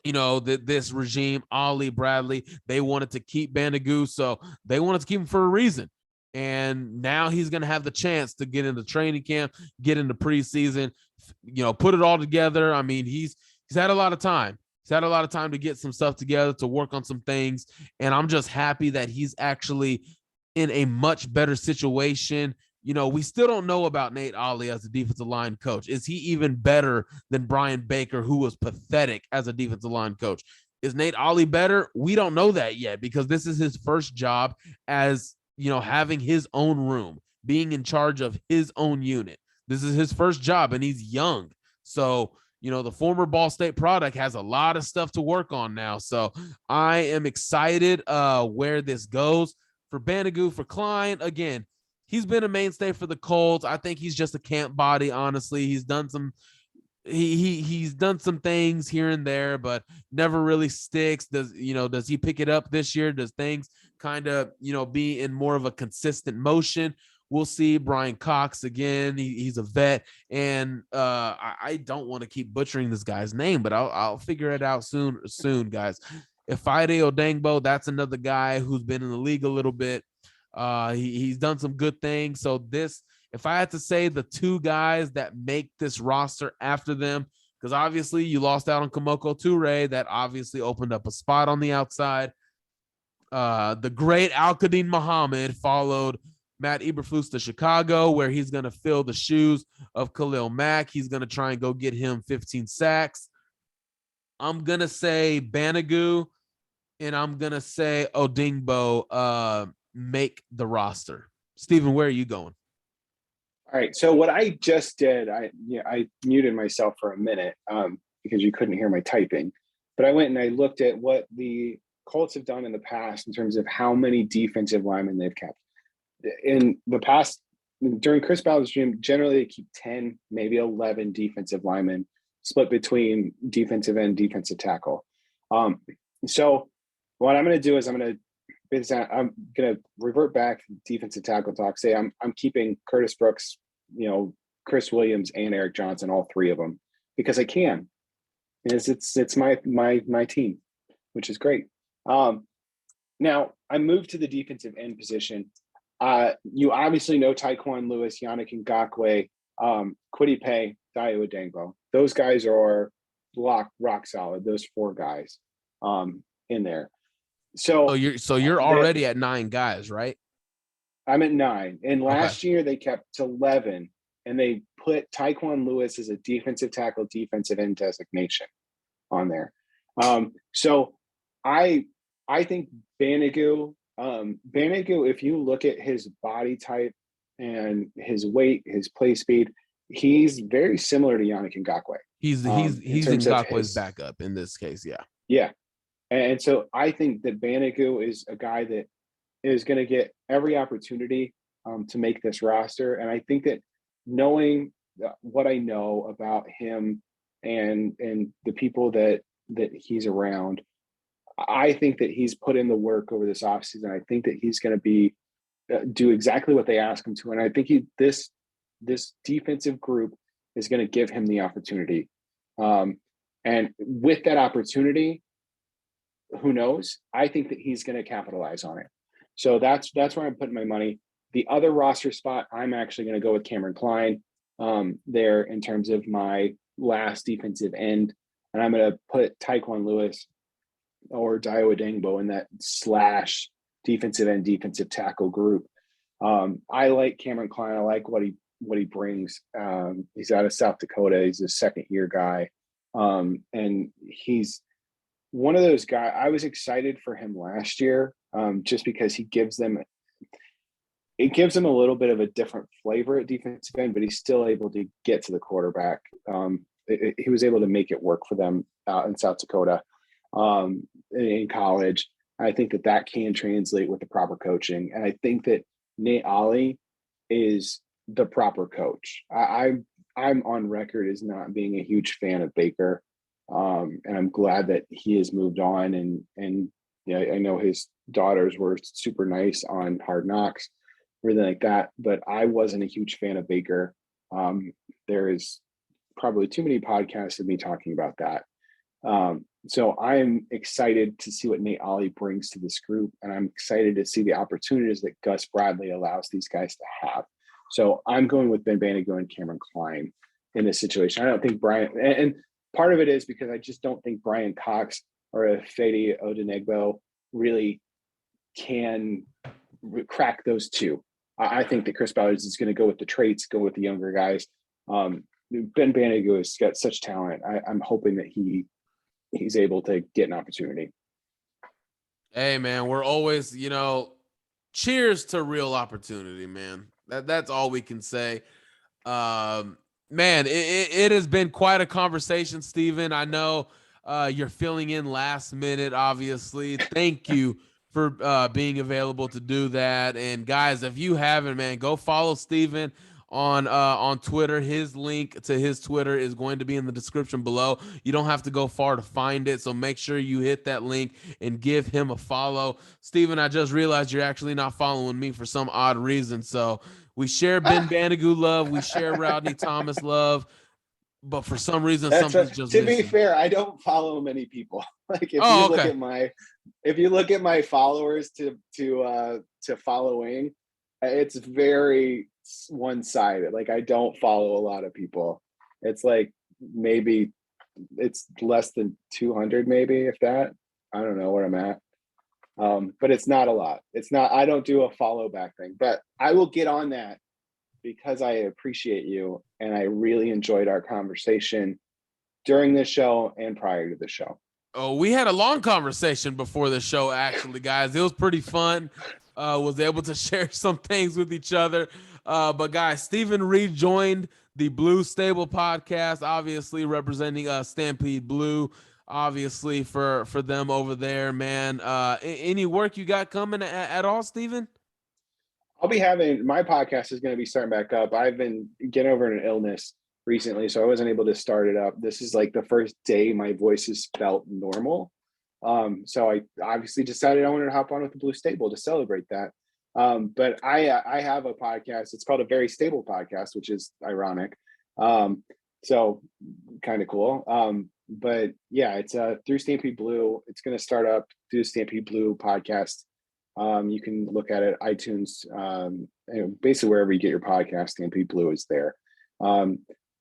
this regime, Ollie, Bradley, they wanted to keep Bandicoot, so they wanted to keep him for a reason. And now he's going to have the chance to get into training camp, get into preseason, put it all together. I mean, he's had a lot of time. He's had a lot of time to get some stuff together, to work on some things. And I'm just happy that he's actually in a much better situation. We still don't know about Nate Ollie as a defensive line coach. Is he even better than Brian Baker, who was pathetic as a defensive line coach? Is Nate Ollie better? We don't know that yet, because this is his first job as, having his own room, being in charge of his own unit. This is his first job, and he's young. So, the former Ball State product has a lot of stuff to work on now. So I am excited where this goes. For Bandicoot, for Klein, again, he's been a mainstay for the Colts. I think he's just a camp body, honestly. He's done some he's done some things here and there, but never really sticks. Does he pick it up this year? Does things kind of, be in more of a consistent motion? We'll see. Brian Cox, again, he's a vet, and I don't want to keep butchering this guy's name, but I'll figure it out soon, guys. If Fide Odengbo, that's another guy who's been in the league a little bit. He's done some good things. So if I had to say the two guys that make this roster after them, because obviously you lost out on Kamoko Toure, that obviously opened up a spot on the outside. The great Al-Qadim Muhammad followed Matt Eberflus to Chicago, where he's going to fill the shoes of Khalil Mack. He's going to try and go get him 15 sacks. I'm going to say Banagoo, and I'm going to say Odingbo make the roster. Steven, where are you going? All right. So what I just did, I muted myself for a minute because you couldn't hear my typing, but I went and I looked at what the Colts have done in the past in terms of how many defensive linemen they've kept. In the past, during Chris Ballard's regime, generally they keep 10, maybe 11 defensive linemen split between defensive end, defensive tackle. So what I'm going to do is I'm going to revert back to defensive tackle talk. Say I'm keeping Curtis Brooks, Chris Williams, and Eric Johnson, all three of them, because I can. It's my team, which is great. Now I moved to the defensive end position. You obviously know Tyquan Lewis, Yannick Ngakoue, Kwity Paye, Dayo Odengbo. Those guys are rock solid. Those four guys in there. So you're already at 9 guys, right? I'm at 9. And last year they kept 11, and they put Tyquan Lewis as a defensive tackle, defensive end designation on there. So I think Banagoo, if you look at his body type and his weight, his play speed, he's very similar to Yannick Ngakoue. He's Ngakoue's backup in this case, yeah. Yeah. And so I think that Banagoo is a guy that is going to get every opportunity to make this roster. And I think that knowing what I know about him and the people that he's around, I think that he's put in the work over this offseason. I think that he's going to do exactly what they ask him to. And I think this defensive group is going to give him the opportunity. And with that opportunity, who knows? I think that he's going to capitalize on it. So that's where I'm putting my money. The other roster spot, I'm actually going to go with Cameron Klein there in terms of my last defensive end. And I'm going to put Tyquan Lewis or Dayo Odengbo in that / defensive end, defensive tackle group. I like Cameron Klein. I like what he brings. He's out of South Dakota. He's a second-year guy. And he's one of those guys. I was excited for him last year just because he gives them a little bit of a different flavor at defensive end, but he's still able to get to the quarterback. He was able to make it work for them out in South Dakota in college. I think that can translate with the proper coaching. And I think that Nate Ollie is the proper coach. I'm on record as not being a huge fan of Baker, and I'm glad that he has moved on. And yeah, I know his daughters were super nice on Hard Knocks, everything like that. But I wasn't a huge fan of Baker. There is probably too many podcasts of me talking about that. So I'm excited to see what Nate Ollie brings to this group, and I'm excited to see the opportunities that Gus Bradley allows these guys to have. So I'm going with Ben Banago and Cameron Klein in this situation. I don't think Brian, and part of it is because I just don't think Brian Cox or Fede Odenigbo really can crack those two. I think that Chris Ballard is going to go with the traits, go with the younger guys. Ben Banago has got such talent. I'm hoping that he's able to get an opportunity. Hey, man, we're always, cheers to real opportunity, man. That's all we can say. Man, it has been quite a conversation, Steven. I know you're filling in last minute, obviously. Thank you for being available to do that. And guys, if you haven't, man, go follow Steven on Twitter. His link to his Twitter is going to be in the description below. You don't have to go far to find it, so make sure you hit that link and give him a follow. Steven, I just realized you're actually not following me for some odd reason, so we share Ben Banago love, we share Rodney Thomas love, but for some reason something's just to missing. be fair, I don't follow many people. Like if you look at my followers to following, it's very one-sided. Like I don't follow a lot of people. It's like maybe it's less than 200, maybe, if that. I don't know where I'm at. But it's not a lot. It's not, I don't do a follow back thing, but I will get on that because I appreciate you and I really enjoyed our conversation during this show and prior to the show. Oh, we had a long conversation before the show, actually, guys. It was pretty fun. Was able to share some things with each other. But guys, Steven rejoined the Blue Stable podcast, obviously representing Stampede Blue, obviously for them over there, man. Any work you got coming at all, Steven? I'll be having, my podcast is going to be starting back up. I've been getting over an illness recently, so I wasn't able to start it up. This is like the first day my voice has felt normal. So I obviously decided I wanted to hop on with the Blue Stable to celebrate that. But I have a podcast. It's called A Very Stable Podcast, which is ironic. So kind of cool. But yeah, it's through Stampede Blue. It's going to start up through Stampede Blue podcast. You can look at it, iTunes, basically wherever you get your podcast, Stampede Blue is there.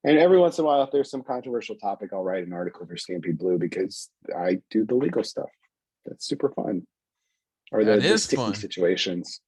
And every once in a while, if there's some controversial topic, I'll write an article for Stampede Blue because I do the legal stuff. That's super fun. Or the sticky situations.